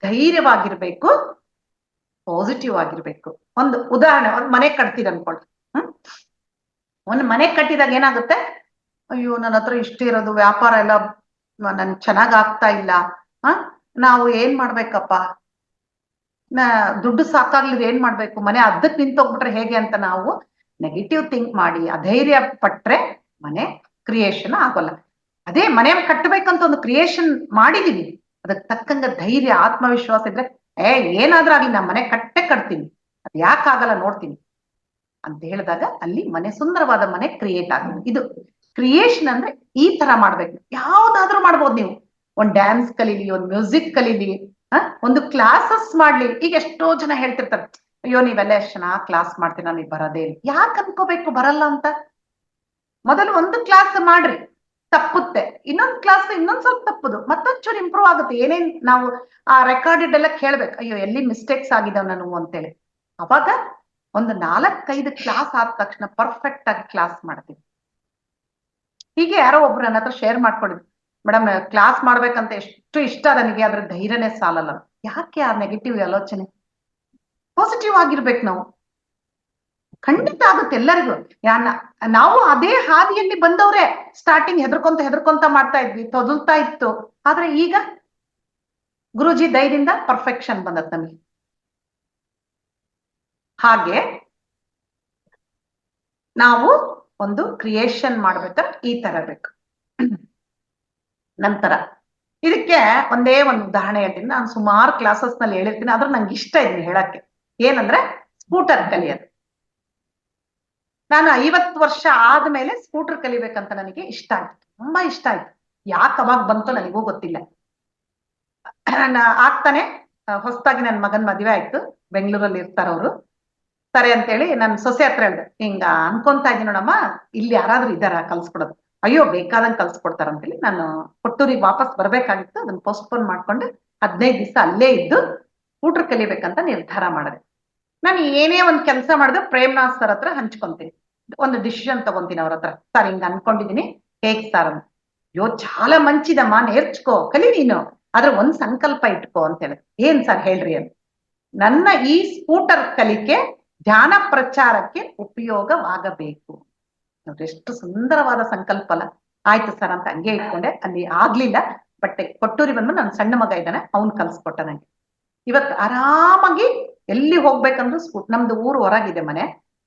ಧೈರ್ಯವಾಗಿರ್ಬೇಕು, ಪಾಸಿಟಿವ್ ಆಗಿರ್ಬೇಕು. ಒಂದು ಉದಾಹರಣೆ, ಒಂದು ಮನೆ ಕಟ್ತೀರ ಅನ್ಕೊಳ್ಳಿ. ಒಂದು ಮನೆ ಕಟ್ಟಿದಾಗ ಏನಾಗುತ್ತೆ, ಅಯ್ಯೋ ನನ್ನ ಹತ್ರ ಇಷ್ಟ ಇರೋದು, ವ್ಯಾಪಾರ ಎಲ್ಲ ನನ್ ಚೆನ್ನಾಗ್ ಆಗ್ತಾ ಇಲ್ಲ, ನಾವು ಏನ್ ಮಾಡ್ಬೇಕಪ್ಪ, ದುಡ್ಡು ಸಾಕಾಗ್ಲಿದ್ರೆ ಏನ್ ಮಾಡ್ಬೇಕು, ಮನೆ ಅರ್ಧಕ್ ನಿಂತೋಗ್ಬಿಟ್ರೆ ಹೇಗೆ ಅಂತ ನಾವು ನೆಗೆಟಿವ್ ಥಿಂಕ್ ಮಾಡಿ ಅಧೈರ್ಯ ಪಟ್ರೆ ಮನೆ ಕ್ರಿಯೇಷನ್ ಆಗೋಲ್ಲ. ಅದೇ ಮನೆ ಕಟ್ಟಬೇಕಂತ ಒಂದು ಕ್ರಿಯೇಷನ್ ಮಾಡಿದೀವಿ, ಅದಕ್ಕೆ ತಕ್ಕಂಗ ಧೈರ್ಯ, ಆತ್ಮವಿಶ್ವಾಸ ಇದ್ರೆ ಏನಾದ್ರೂ ಆಗ್ಲಿ ನಮ್ಮ ಮನೆ ಕಟ್ತೀನಿ, ಅದ್ ಯಾಕಾಗಲ್ಲ ನೋಡ್ತೀನಿ ಅಂತ ಹೇಳಿದಾಗ ಅಲ್ಲಿ ಮನೆ, ಸುಂದರವಾದ ಮನೆ ಕ್ರಿಯೇಟ್ ಆಗುತ್ತೆ. ಇದು ಕ್ರಿಯೇಷನ್ ಅಂದ್ರೆ ಈ ತರ ಮಾಡ್ಬೇಕು. ಯಾವ್ದಾದ್ರೂ ಮಾಡ್ಬೋದು ನೀವು, ಒಂದ್ ಡ್ಯಾನ್ಸ್ ಕಲೀಲಿ, ಒಂದ್ ಮ್ಯೂಸಿಕ್ ಕಲೀಲಿ, ಒಂದು ಕ್ಲಾಸಸ್ ಮಾಡ್ಲಿ. ಈಗ ಎಷ್ಟೋ ಜನ ಹೇಳ್ತಿರ್ತಾರೆ, ಅಯ್ಯೋ ನೀವೆಲ್ಲ ಎಷ್ಟು ಚೆನ್ನಾಗಿ ಕ್ಲಾಸ್ ಮಾಡ್ತೀರ, ನನಗೆ ಬರೋದೇ ಇಲ್ಲ. ಯಾಕೆ ಅನ್ಕೋಬೇಕು ಬರಲ್ಲ ಅಂತ? ಮೊದಲು ಒಂದು ಕ್ಲಾಸ್ ಮಾಡ್ರಿ, ತಪ್ಪುತ್ತೆ, ಇನ್ನೊಂದು ಕ್ಲಾಸ್ ಇನ್ನೊಂದ್ ಸ್ವಲ್ಪ ತಪ್ಪುದು, ಮತ್ತೊಂಚೂರು ಇಂಪ್ರೂವ್ ಆಗುತ್ತೆ. ಏನೇನ್ ನಾವು ಆ ರೆಕಾರ್ಡೆಡ್ ಎಲ್ಲ ಕೇಳ್ಬೇಕು, ಅಯ್ಯೋ ಎಲ್ಲಿ ಮಿಸ್ಟೇಕ್ಸ್ ಆಗಿದಾವ್ ನಾನು ಅಂತೇಳಿ. ಅವಾಗ ಒಂದು 4-5 ಕ್ಲಾಸ್ ಆದ ತಕ್ಷಣ ಪರ್ಫೆಕ್ಟ್ ಆಗಿ ಕ್ಲಾಸ್ ಮಾಡ್ತೀವಿ. ಹೀಗೆ ಯಾರೋ ಒಬ್ರು ನನ್ನ ಹತ್ರ ಶೇರ್ ಮಾಡ್ಕೊಂಡಿದ್ರು, ಮೇಡಮ್ ಕ್ಲಾಸ್ ಮಾಡ್ಬೇಕಂತ ಎಷ್ಟು ಇಷ್ಟ ನನಗೆ, ಅದ್ರ ಧೈರ್ಯನೇ ಸಾಲಲ್ಲ. ಯಾಕೆ ಆ ನೆಗೆಟಿವ್ ಆಲೋಚನೆ? ಪಾಸಿಟಿವ್ ಆಗಿರ್ಬೇಕು ನಾವು, ಖಂಡಿತ ಆಗುತ್ತೆ ಎಲ್ಲರಿಗೂ. ನಾವು ಅದೇ ಹಾದಿಯಲ್ಲಿ ಬಂದವ್ರೆ. ಸ್ಟಾರ್ಟಿಂಗ್ ಹೆದರ್ಕೊಂತ ಮಾಡ್ತಾ ಇದ್ವಿ, ತೊದಲ್ತಾ ಇತ್ತು. ಆದ್ರೆ ಈಗ ಗುರುಜಿ ದಯದಿಂದ ಪರ್ಫೆಕ್ಷನ್ ಬಂದತ್ ನಮಗೆ. ಹಾಗೆ ನಾವು ಒಂದು ಕ್ರಿಯೇಷನ್ ಮಾಡ್ಬೇಕಾದ್ರೆ ಈ ತರ ಬೇಕು. ನಂತರ ಇದಕ್ಕೆ ಒಂದೇ ಒಂದು ಉದಾಹರಣೆ ಹೇಳ್ತೀನಿ. ನಾನು ಸುಮಾರು ಕ್ಲಾಸಸ್ ನಲ್ಲಿ ಹೇಳಿರ್ತೀನಿ, ಆದ್ರೂ ನಂಗೆ ಇಷ್ಟ ಇದನ್ನ ಹೇಳಕ್ಕೆ. ಏನಂದ್ರೆ ಸ್ಕೂಟರ್ ಕಲಿಯೋದು. ನಾನು 50 ವರ್ಷ ಆದ್ಮೇಲೆ ಸ್ಕೂಟರ್ ಕಲಿಬೇಕಂತ ನನಗೆ ಇಷ್ಟ ಆಯ್ತು, ತುಂಬಾ ಇಷ್ಟ ಆಯ್ತು. ಯಾಕೆ ಅವಾಗ ಬಂತು ನನಗೂ ಗೊತ್ತಿಲ್ಲ. ಆಗ್ತಾನೆ ಹೊಸದಾಗಿ ನನ್ನ ಮಗನ್ ಮದುವೆ ಆಯ್ತು, ಬೆಂಗಳೂರಲ್ಲಿ ಇರ್ತಾರವ್ರು. ಸರಿ ಅಂತೇಳಿ ನನ್ನ ಸೊಸೆ ಹತ್ರ ಹೇಳ್ದೆ, ಹಿಂಗ ಅನ್ಕೊಂತಾ ಇದೀನಿ ನೋಡಮ್ಮ, ಇಲ್ಲಿ ಯಾರಾದ್ರೂ ಇದ್ದಾರ ಕಲ್ಸ್ಕೊಡೋದು? ಅಯ್ಯೋ ಬೇಕಾದಂಗೆ ಕಲ್ಸ್ಕೊಡ್ತಾರ ಅಂತೇಳಿ ನಾನು ಕೊಟ್ಟೂರಿಗೆ ವಾಪಸ್ ಬರ್ಬೇಕಾಗಿತ್ತು, ಅದನ್ನ ಪೋಸ್ಟ್ಪೋನ್ ಮಾಡ್ಕೊಂಡು 15 ದಿವಸ ಅಲ್ಲೇ ಇದ್ದು ಊಟ್ರ ಕಲಿಬೇಕಂತ ನಿರ್ಧಾರ ಮಾಡಿದೆ. ನಾನು ಏನೇ ಒಂದ್ ಕೆಲಸ ಮಾಡಿದ್ರೆ ಪ್ರೇಮ್ನಾಥ್ ಸರ್ ಹತ್ರ ಹಂಚ್ಕೊಂತೀನಿ, ಒಂದು ಡಿಸಿಷನ್ ತಗೊಂತೀನಿ ಅವ್ರ ಹತ್ರ. ಸರ್ ಹಿಂಗ ಅನ್ಕೊಂಡಿದೀನಿ, ಹೇಗ್ ಸರ್ ಅಂತ. ಅಯ್ಯೋ చాలా ಮಂಚಿದಮ್ಮ, ನೇರ್ಚ್ಕೋ, ಕಲಿ ನೀನು, ಆದ್ರೆ ಒಂದ್ ಸಂಕಲ್ಪ ಇಟ್ಕೋ ಅಂತ ಹೇಳಿ. ಏನ್ ಸರ್ ಹೇಳ್ರಿ ಅಂತ. ನನ್ನ ಈ ಸ್ಕೂಟರ್ ಕಲಿಕೆ ಧ್ಯಾನ ಪ್ರಚಾರಕ್ಕೆ ಉಪಯೋಗವಾಗಬೇಕು. ನೋಡ್ರಿ ಎಷ್ಟು ಸುಂದರವಾದ ಸಂಕಲ್ಪ ಅಲ್ಲ. ಆಯ್ತು ಸರ್ ಅಂತ ಹಂಗೆ ಇಟ್ಕೊಂಡೆ. ಅಲ್ಲಿ ಆಗ್ಲಿಲ್ಲ, ಬಟ್ ಕೊಟ್ಟೂರಿ ಬಂದು ನನ್ನ ಸಣ್ಣ ಮಗ ಇದ್ದಾನೆ, ಅವ್ನ್ ಕಲ್ಸ್ಕೊಟ್ಟ ನಂಗೆ. ಇವತ್ತು ಆರಾಮಾಗಿ ಎಲ್ಲಿ ಹೋಗ್ಬೇಕಂದ್ರೂ ನಮ್ದು ಊರು ಹೊರಗಿದೆ ಮನೆ,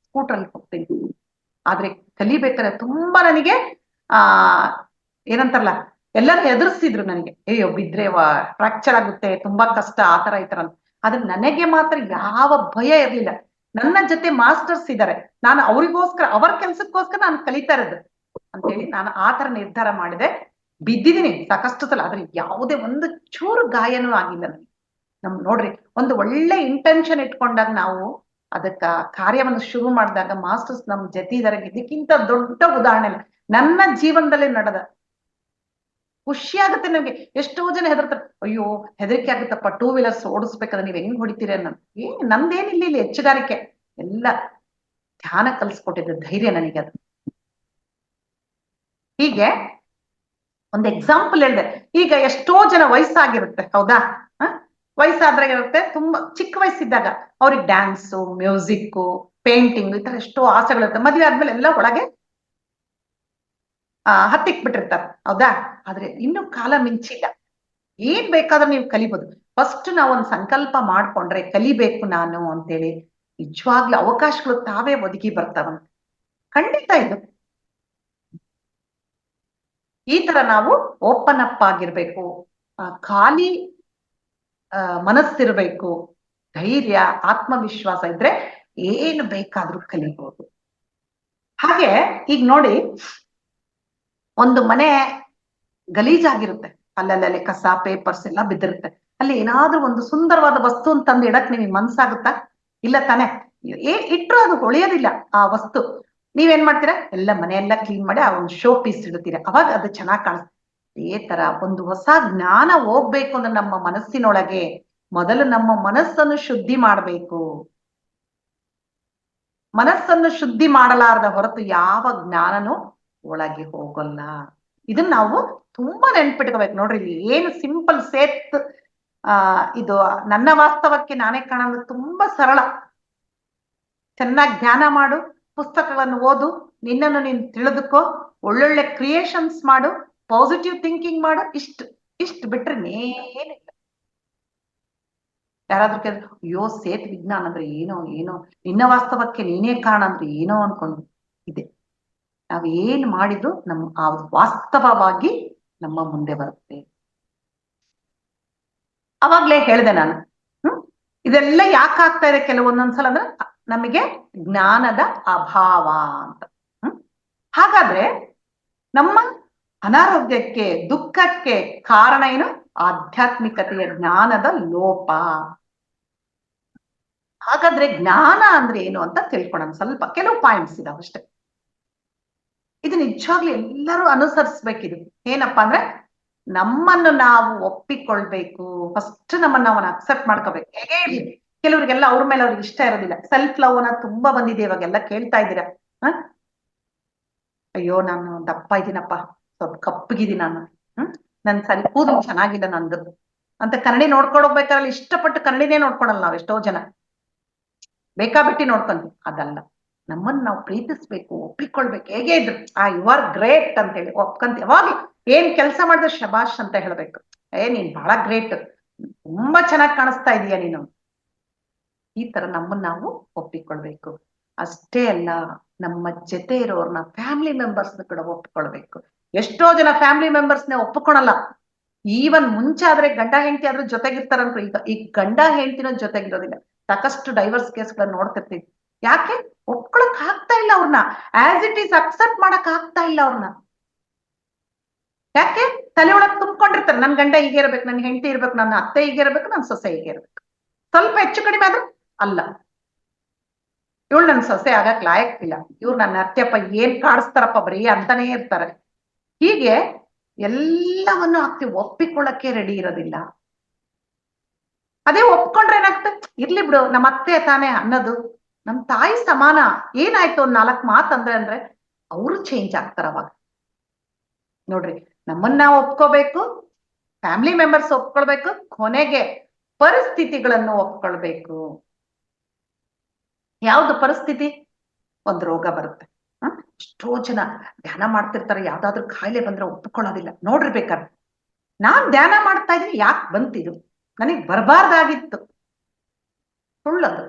ಸ್ಕೂಟ್ರಲ್ಲಿ ಹೋಗ್ತೀನಿ. ಆದ್ರೆ ಕಲಿಬೇಕಾದ್ರೆ ತುಂಬಾ ನನಗೆ ಏನಂತಾರಲ್ಲ, ಎಲ್ಲರೂ ಎದುರಿಸಿದ್ರು ನನಗೆ, ಅಯ್ಯೋ ಬಿದ್ರೆ ಫ್ರಾಕ್ಚರ್ ಆಗುತ್ತೆ, ತುಂಬಾ ಕಷ್ಟ, ಆತರ ಈ ತರ ಅಂತ. ಆದ್ರೆ ನನಗೆ ಮಾತ್ರ ಯಾವ ಭಯ ಇರ್ಲಿಲ್ಲ. ನನ್ನ ಜೊತೆ ಮಾಸ್ಟರ್ಸ್ ಇದ್ದಾರೆ, ನಾನು ಅವ್ರಿಗೋಸ್ಕರ, ಅವರ ಕೆಲ್ಸಕ್ಕೋಸ್ಕರ ನಾನು ಕಲಿತಾ ಇರೋದು ಅಂತೇಳಿ ನಾನು ಆತರ ನಿರ್ಧಾರ ಮಾಡಿದೆ. ಬಿದ್ದಿದ್ದೀನಿ ಸಾಕಷ್ಟು ಸಲ, ಆದ್ರೆ ಯಾವುದೇ ಒಂದು ಚೂರು ಗಾಯನೂ ಆಗಿಲ್ಲ ನನಗೆ. ನೋಡ್ರಿ, ಒಂದು ಒಳ್ಳೆ ಇಂಟೆನ್ಷನ್ ಇಟ್ಕೊಂಡಾಗ ನಾವು ಅದಕ್ಕ ಕಾರ್ಯವನ್ನು ಶುರು ಮಾಡಿದಾಗ ಮಾಸ್ಟರ್ಸ್ ನಮ್ ಜೊತೆ ಇದಾರೆ. ಇದಕ್ಕಿಂತ ದೊಡ್ಡ ಉದಾಹರಣೆ ಇಲ್ಲ ನನ್ನ ಜೀವನದಲ್ಲಿ ನಡೆದ. ಖುಷಿ ಆಗುತ್ತೆ ನನಗೆ. ಎಷ್ಟೋ ಜನ ಹೆದರ್ತಾರೆ, ಅಯ್ಯೋ ಹೆದರಿಕೆ ಆಗುತ್ತಪ್ಪ, 2 ವೀಲರ್ಸ್ ಓಡಿಸ್ಬೇಕಾದ್ರೆ ನೀವ್ ಹೆಂಗ್ ಹೊಡಿತೀರ ಅನ್ನೋದು. ನಂದೇನಿಲ್ಲ, ಇಲ್ಲಿ ಹೆಚ್ಚುಗಾರಿಕೆ ಎಲ್ಲ ಧ್ಯಾನ ಕಲ್ಸ್ಕೊಟ್ಟಿದ್ದ ಧೈರ್ಯ ನನಗೆ ಅದು. ಹೀಗೆ ಒಂದು ಎಕ್ಸಾಂಪಲ್ ಹೇಳಿದೆ. ಈಗ ಎಷ್ಟೋ ಜನ ವಯಸ್ಸಾಗಿರುತ್ತೆ, ಹೌದಾ? ವಯಸ್ಸಾದ್ರೆ ಇರುತ್ತೆ, ತುಂಬಾ ಚಿಕ್ಕ ವಯಸ್ಸಿದ್ದಾಗ ಅವ್ರಿಗೆ ಡ್ಯಾನ್ಸು, ಮ್ಯೂಸಿಕ್, ಪೇಂಟಿಂಗ್ ಈ ತರ ಎಷ್ಟೋ ಆಸೆಗಳಿರುತ್ತೆ. ಮದ್ವೆ ಆದ್ಮೇಲೆ ಎಲ್ಲ ಒಳಗೆ ಹತ್ತಿಕ್ ಬಿಟ್ಟಿರ್ತಾರೆ, ಹೌದಾ? ಆದ್ರೆ ಇನ್ನು ಕಾಲ ಮಿಂಚಿಲ್ಲ, ಏನ್ ಬೇಕಾದ್ರೂ ನೀವು ಕಲಿಬಹುದು. ಫಸ್ಟ್ ನಾವೊಂದು ಸಂಕಲ್ಪ ಮಾಡ್ಕೊಂಡ್ರೆ ಕಲಿಬೇಕು ನಾನು ಅಂತೇಳಿ, ನಿಜವಾಗ್ಲೂ ಅವಕಾಶಗಳು ತಾವೇ ಒದಗಿ ಬರ್ತಾವಂತ. ಖಂಡಿತ ಇದು ಈ ತರ ನಾವು ಓಪನ್ ಅಪ್ ಆಗಿರ್ಬೇಕು, ಖಾಲಿ ಮನಸ್ಸಿರ್ಬೇಕು, ಧೈರ್ಯ, ಆತ್ಮವಿಶ್ವಾಸ ಇದ್ರೆ ಏನು ಬೇಕಾದ್ರೂ ಕಲಿಬಹುದು. ಹಾಗೆ ಈಗ ನೋಡಿ, ಒಂದು ಮನೆ ಗಲೀಜಾಗಿರುತ್ತೆ, ಅಲ್ಲಲ್ಲಿ ಕಸ, ಪೇಪರ್ಸ್ ಎಲ್ಲ ಬಿದ್ದಿರುತ್ತೆ. ಅಲ್ಲಿ ಏನಾದ್ರೂ ಒಂದು ಸುಂದರವಾದ ವಸ್ತು ಅಂತಂದು ಇಡಕ್ ನಿಮಗೆ ಮನ್ಸಾಗುತ್ತಾ? ಇಲ್ಲ ತಾನೆ? ಇಟ್ರು ಅದು ಹೊಳೆಯೋದಿಲ್ಲ ಆ ವಸ್ತು. ನೀವೇನ್ ಮಾಡ್ತೀರಾ? ಎಲ್ಲ ಮನೆಯೆಲ್ಲ ಕ್ಲೀನ್ ಮಾಡಿ ಆ ಒಂದು ಶೋ ಪೀಸ್ ಇಡ್ತೀರಾ, ಅವಾಗ ಅದು ಚೆನ್ನಾಗಿ ಕಾಣಿಸ್ತೆ. ಅದೇ ತರ ಒಂದು ಹೊಸ ಜ್ಞಾನ ಹೋಗ್ಬೇಕು ಅಂದ್ರೆ ನಮ್ಮ ಮನಸ್ಸಿನೊಳಗೆ ಮೊದಲು ನಮ್ಮ ಮನಸ್ಸನ್ನು ಶುದ್ಧಿ ಮಾಡ್ಬೇಕು. ಮನಸ್ಸನ್ನು ಶುದ್ಧಿ ಮಾಡಲಾರದ ಹೊರತು ಯಾವ ಜ್ಞಾನನೂ ಒಳಗೆ ಹೋಗಲ್ಲ. ಇದನ್ನ ನಾವು ತುಂಬಾ ನೆನ್ಪಿಟ್ಕೋಬೇಕು. ನೋಡ್ರಿ, ಇಲ್ಲಿ ಏನು ಸಿಂಪಲ್ ಸೇತ್ ಇದು ನನ್ನ ವಾಸ್ತವಕ್ಕೆ ನಾನೇ ಕಾಣೋದು ತುಂಬಾ ಸರಳ. ಚೆನ್ನಾಗಿ ಧ್ಯಾನ ಮಾಡು, ಪುಸ್ತಕಗಳನ್ನು ಓದು, ನಿನ್ನನ್ನು ನೀನು ತಿಳಿದುಕೋ, ಒಳ್ಳೊಳ್ಳೆ ಕ್ರಿಯೇಷನ್ಸ್ ಮಾಡು, ಪಾಸಿಟಿವ್ ಥಿಂಕಿಂಗ್ ಮಾಡು, ಇಷ್ಟು ಬಿಟ್ರೆ ಏನಿಲ್ಲ. ಯಾರಾದ್ರೂ ಕೇಳಿದ್ರೆ, ಅಯ್ಯೋ ಸೇತ್ ವಿಜ್ಞಾನ ಅಂದ್ರೆ ಏನೋ ನಿನ್ನ ವಾಸ್ತವಕ್ಕೆ ನೀನೇ ಕಾರಣ ಅಂದ್ರೆ ಏನೋ ಅನ್ಕೊಂಡು ಇದೆ. ನಾವೇನ್ ಮಾಡಿದ್ರು ಆ ವಾಸ್ತವವಾಗಿ ನಮ್ಮ ಮುಂದೆ ಬರುತ್ತೆ. ಅವಾಗ್ಲೇ ಹೇಳಿದೆ ನಾನು, ಇದೆಲ್ಲ ಯಾಕೆ ಆಗ್ತಾ ಇದೆ ಕೆಲವೊಂದೊಂದ್ಸಲ ಅಂದ್ರೆ ನಮಗೆ ಜ್ಞಾನದ ಅಭಾವ ಅಂತ. ಹಾಗಾದ್ರೆ ನಮ್ಮ ಅನಾರೋಗ್ಯಕ್ಕೆ, ದುಃಖಕ್ಕೆ ಕಾರಣ ಏನು? ಆಧ್ಯಾತ್ಮಿಕತೆಯ ಜ್ಞಾನದ ಲೋಪ. ಹಾಗಾದ್ರೆ ಜ್ಞಾನ ಅಂದ್ರೆ ಏನು ಅಂತ ತಿಳ್ಕೊಳ್ಳೋಣ. ಸ್ವಲ್ಪ ಕೆಲವು ಪಾಯಿಂಟ್ಸ್ ಇದಾವೆ ಅಷ್ಟೇ. ಇದು ನಿಜವಾಗ್ಲೂ ಎಲ್ಲರೂ ಅನುಸರಿಸ್ಬೇಕಿದು. ಏನಪ್ಪಾ ಅಂದ್ರೆ, ನಮ್ಮನ್ನು ನಾವು ಒಪ್ಪಿಕೊಳ್ಬೇಕು. ಫಸ್ಟ್ ನಮ್ಮನ್ನ ನಾವು ಅಕ್ಸೆಪ್ಟ್ ಮಾಡ್ಕೋಬೇಕು. ಹೇಗೆ ಇರ್ಲಿ, ಕೆಲವ್ರಿಗೆಲ್ಲ ಅವ್ರ ಮೇಲೆ ಅವ್ರಿಗೆ ಇಷ್ಟ ಇರೋದಿಲ್ಲ. ಸೆಲ್ಫ್ ಲವ್ ನ ತುಂಬಾ ಬಂದಿದೆ ಇವಾಗೆಲ್ಲ, ಕೇಳ್ತಾ ಇದ್ದೀರಾ? ಅಯ್ಯೋ ನಾನು ದಪ್ಪ ಇದ್ದೀನಪ್ಪ, ಸ್ವಲ್ಪ ಕಪ್ಪಗಿದ್ದೀನಿ ನಾನು, ನನ್ ಸರಿ ಕೂದಲು ಚೆನ್ನಾಗಿಲ್ಲ ನಂದು ಅಂತ ಕನ್ನಡಿ ನೋಡ್ಕೊಂಡೋಗ್ಬೇಕಾದ್ರೆ ಇಷ್ಟಪಟ್ಟು ಕನ್ನಡಿನೇ ನೋಡ್ಕೊಳಲ್ಲ ನಾವ್. ಎಷ್ಟೋ ಜನ ಬೇಕಾಬಿಟ್ಟಿ ನೋಡ್ಕೊಂತೀವಿ. ಅದಲ್ಲ, ನಮ್ಮನ್ನ ನಾವು ಪ್ರೀತಿಸ್ಬೇಕು, ಒಪ್ಪಿಕೊಳ್ಬೇಕು. ಹೇಗೆ ಇದ್ರು ಯು ಆರ್ ಗ್ರೇಟ್ ಅಂತ ಹೇಳಿ ಒಪ್ಕೊಂತೀವಿ. ಅವಾಗ ಏನ್ ಕೆಲಸ ಮಾಡಿದ್ರೆ ಶಬಾಷ್ ಅಂತ ಹೇಳ್ಬೇಕು. ನೀನ್ ಬಹಳ ಗ್ರೇಟ್, ತುಂಬಾ ಚೆನ್ನಾಗಿ ಕಾಣಿಸ್ತಾ ಇದೀಯ ನೀನು. ಈ ತರ ನಮ್ಮನ್ನ ನಾವು ಒಪ್ಪಿಕೊಳ್ಬೇಕು. ಅಷ್ಟೇ ಅಲ್ಲ, ನಮ್ಮ ಜೊತೆ ಇರೋರ್ನ, ಫ್ಯಾಮಿಲಿ ಮೆಂಬರ್ಸ್ನ ಕೂಡ ಒಪ್ಪಿಕೊಳ್ಬೇಕು. ಎಷ್ಟೋ ಜನ ಫ್ಯಾಮಿಲಿ ಮೆಂಬರ್ಸ್ನ ಒಪ್ಪಿಕೊಳಲ್ಲ. ಈವನ್ ಮುಂಚೆ ಆದ್ರೆ ಗಂಡ ಹೆಂಡತಿ ಆದ್ರೂ ಜೊತೆಗಿರ್ತಾರ ಅನ್ಕೊ, ಈಗ ಗಂಡ ಹೆಂಡತಿನೂ ಜೊತೆಗಿರೋದಿಲ್ಲ. ಸಾಕಷ್ಟು ಡೈವರ್ಸ್ ಕೇಸ್ಗಳನ್ನ ನೋಡ್ತಿರ್ತೀವಿ. ಯಾಕೆ? ಒಪ್ಕೊಳಕ್ ಆಗ್ತಾ ಇಲ್ಲ ಅವ್ರನ್ನ, ಆಸ್ ಇಟ್ ಈಸ್ ಅಕ್ಸೆಪ್ಟ್ ಮಾಡಕ್ ಆಗ್ತಾ ಇಲ್ಲ ಅವ್ರನ್ನ. ಯಾಕೆ? ತಲೆ ಒಳಗ್ ತುಂಬ್ಕೊಂಡಿರ್ತಾರೆ, ನನ್ ಗಂಡ ಹೀಗೆ ಇರ್ಬೇಕು, ನನ್ ಹೆಂಡತಿ ಇರ್ಬೇಕು, ನನ್ನ ಅತ್ತೆ ಹೀಗೆ ಇರ್ಬೇಕು, ನನ್ ಸೊಸೆ ಹೀಗೆ ಇರ್ಬೇಕು. ಸ್ವಲ್ಪ ಹೆಚ್ಚು ಕಡಿಮೆ ಆದ್ರೂ ಅಲ್ಲ, ಇವಳು ನನ್ ಸೊಸೆ ಆಗಕ್ ಲಾಯಕ್ಕಿಲ್ಲ, ಇವ್ರು ನನ್ನ ಅತ್ತೆಪ್ಪ ಏನ್ ಕಾಡಿಸ್ತಾರಪ್ಪ ಬರೀ ಅಂತಾನೇ ಇರ್ತಾರೆ. ಹೀಗೆ ಎಲ್ಲವನ್ನು ಆಗ್ತೀವಿ, ಒಪ್ಪಿಕೊಳ್ಳಕ್ಕೆ ರೆಡಿ ಇರೋದಿಲ್ಲ. ಅದೇ ಒಪ್ಕೊಂಡ್ರೆ ಏನಾಗ್ತದೆ, ಇರ್ಲಿ ಬಿಡು ನಮ್ಮ ಅತ್ತೆ ತಾನೇ ಅನ್ನೋದು, ನಮ್ ತಾಯಿ ಸಮಾನ, ಏನಾಯ್ತು ಒಂದ್ 4 ಮಾತು ಅಂದ್ರೆ ಅವರು ಚೇಂಜ್ ಆಗ್ತಾರ ಅವಾಗ. ನೋಡ್ರಿ, ನಮ್ಮನ್ನ ಒಪ್ಕೋಬೇಕು, ಫ್ಯಾಮಿಲಿ ಮೆಂಬರ್ಸ್ ಒಪ್ಕೊಳ್ಬೇಕು, ಕೊನೆಗೆ ಪರಿಸ್ಥಿತಿಗಳನ್ನು ಒಪ್ಕೊಳ್ಬೇಕು. ಯಾವ್ದು ಪರಿಸ್ಥಿತಿ? ಒಂದು ರೋಗ ಬರುತ್ತೆ. ಎಷ್ಟೋ ಜನ ಧ್ಯಾನ ಮಾಡ್ತಿರ್ತಾರೆ, ಯಾವ್ದಾದ್ರು ಕಾಯಿಲೆ ಬಂದ್ರೆ ಒಪ್ಕೊಳ್ಳೋದಿಲ್ಲ. ನೋಡ್ರಿ ಬೇಕಾದ್ರೆ, ನಾನ್ ಧ್ಯಾನ ಮಾಡ್ತಾ ಇದ್ದೀನಿ, ಯಾಕೆ ಬಂತಿದು, ನನಗ್ ಬರಬಾರ್ದಾಗಿತ್ತು. ಸುಳ್ಳದು.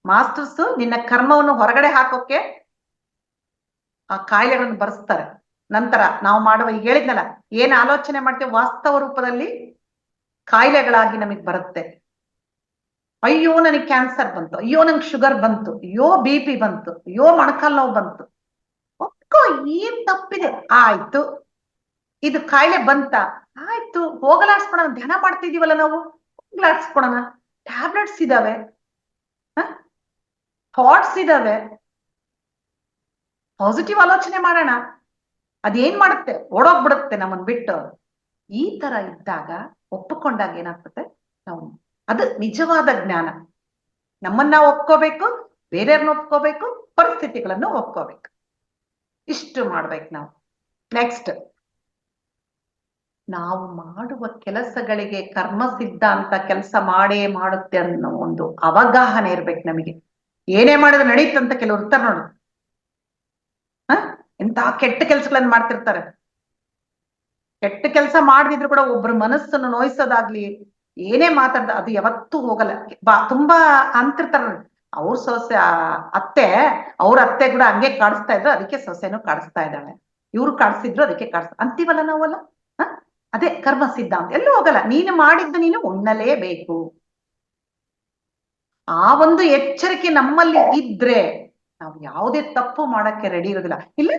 ಮಾಸ್ಟರ್ಸ್ ನಿನ್ನ ಕರ್ಮವನ್ನು ಹೊರಗಡೆ ಹಾಕೋಕೆ ಆ ಕಾಯಿಲೆಗಳನ್ನು ಬರೆಸ್ತಾರೆ. ನಂತರ ನಾವು ಮಾಡುವ, ಈಗ ಹೇಳಿದ್ನಲ್ಲ, ಏನ್ ಆಲೋಚನೆ ಮಾಡ್ತೇವೆ ವಾಸ್ತವ ರೂಪದಲ್ಲಿ ಕಾಯಿಲೆಗಳಾಗಿ ನಮಗ್ ಬರುತ್ತೆ. ಅಯ್ಯೋ ನನಗೆ ಕ್ಯಾನ್ಸರ್ ಬಂತು, ಅಯ್ಯೋ ನಂಗೆ ಶುಗರ್ ಬಂತು, ಅಯ್ಯೋ BP ಬಂತು, ಅಯ್ಯೋ ಮೊಣಕಾಲ್ ನೋವು ಬಂತು. ಒಪ್ಕೋ, ಏನ್ ತಪ್ಪಿದೆ, ಆಯ್ತು ಇದು ಕಾಯಿಲೆ ಬಂತ, ಆಯ್ತು ಹೋಗಲಾಡ್ಸ್ಕೊಳೋಣ. ಧ್ಯಾನ ಮಾಡ್ತಿದೀವಲ್ಲ ನಾವು, ಹೋಗಲಾಡ್ಸ್ಕೊಳೋಣ. ಟ್ಯಾಬ್ಲೆಟ್ಸ್ ಇದಾವೆ, ಥಾಟ್ಸ್ ಇದಾವೆ, ಪಾಸಿಟಿವ್ ಆಲೋಚನೆ ಮಾಡೋಣ. ಅದೇನ್ ಮಾಡುತ್ತೆ, ಓಡೋಗ್ಬಿಡುತ್ತೆ ನಮ್ಮನ್ ಬಿಟ್ಟು. ಈ ತರ ಇದ್ದಾಗ, ಒಪ್ಪಿಕೊಂಡಾಗ ಏನಾಗ್ತದೆ, ನಾವು ಅದು ನಿಜವಾದ ಜ್ಞಾನ. ನಮ್ಮನ್ನ ಒಪ್ಕೋಬೇಕು, ಬೇರೆಯವ್ರನ್ನ ಒಪ್ಕೋಬೇಕು, ಪರಿಸ್ಥಿತಿಗಳನ್ನು ಒಪ್ಕೋಬೇಕು. ಇಷ್ಟು ಮಾಡ್ಬೇಕು ನಾವು. ನೆಕ್ಸ್ಟ್, ನಾವು ಮಾಡುವ ಕೆಲಸಗಳಿಗೆ ಕರ್ಮ ಸಿದ್ಧಾಂತ ಕೆಲಸ ಮಾಡೇ ಮಾಡುತ್ತೆ ಅನ್ನೋ ಒಂದು ಅವಗಾಹನೆ ಇರ್ಬೇಕು ನಮಗೆ. ಏನೇ ಮಾಡಿದ್ರೆ ನಡೀತಂತ ಕೆಲವ್ರು ಇರ್ತಾರೆ ನೋಡು, ಎಂತ ಕೆಟ್ಟ ಕೆಲ್ಸಗಳನ್ನ ಮಾಡ್ತಿರ್ತಾರೆ. ಕೆಟ್ಟ ಕೆಲಸ ಮಾಡದಿದ್ರು ಕೂಡ ಒಬ್ರ ಮನಸ್ಸನ್ನು ನೋಯಿಸೋದಾಗ್ಲಿ, ಏನೇ ಮಾತಾಡ್ದ ಅದು ಯಾವತ್ತೂ ಹೋಗಲ್ಲ. ತುಂಬಾ ಅಂತಿರ್ತಾರ, ಅವ್ರ ಸೊಸೆ ಅತ್ತೆ, ಅವ್ರ ಅತ್ತೆ ಕೂಡ ಹಂಗೆ ಕಾಡಿಸ್ತಾ ಇದ್ರು, ಅದಕ್ಕೆ ಸೊಸೆನೂ ಕಾಡಿಸ್ತಾ ಇದ್ದಾಳೆ, ಇವ್ರು ಕಾಡಿಸಿದ್ರು ಅದಕ್ಕೆ ಅಂತೀವಲ್ಲ ನಾವಲ್ಲ. ಅದೇ ಕರ್ಮ ಸಿದ್ಧಾಂತ, ಎಲ್ಲೂ ಹೋಗಲ್ಲ. ನೀನು ಮಾಡಿದ್ದು ನೀನು ಉಣ್ಣಲೇಬೇಕು. ಆ ಒಂದು ಎಚ್ಚರಿಕೆ ನಮ್ಮಲ್ಲಿ ಇದ್ರೆ ನಾವು ಯಾವುದೇ ತಪ್ಪು ಮಾಡಕ್ಕೆ ರೆಡಿ ಇರೋದಿಲ್ಲ. ಇಲ್ಲ,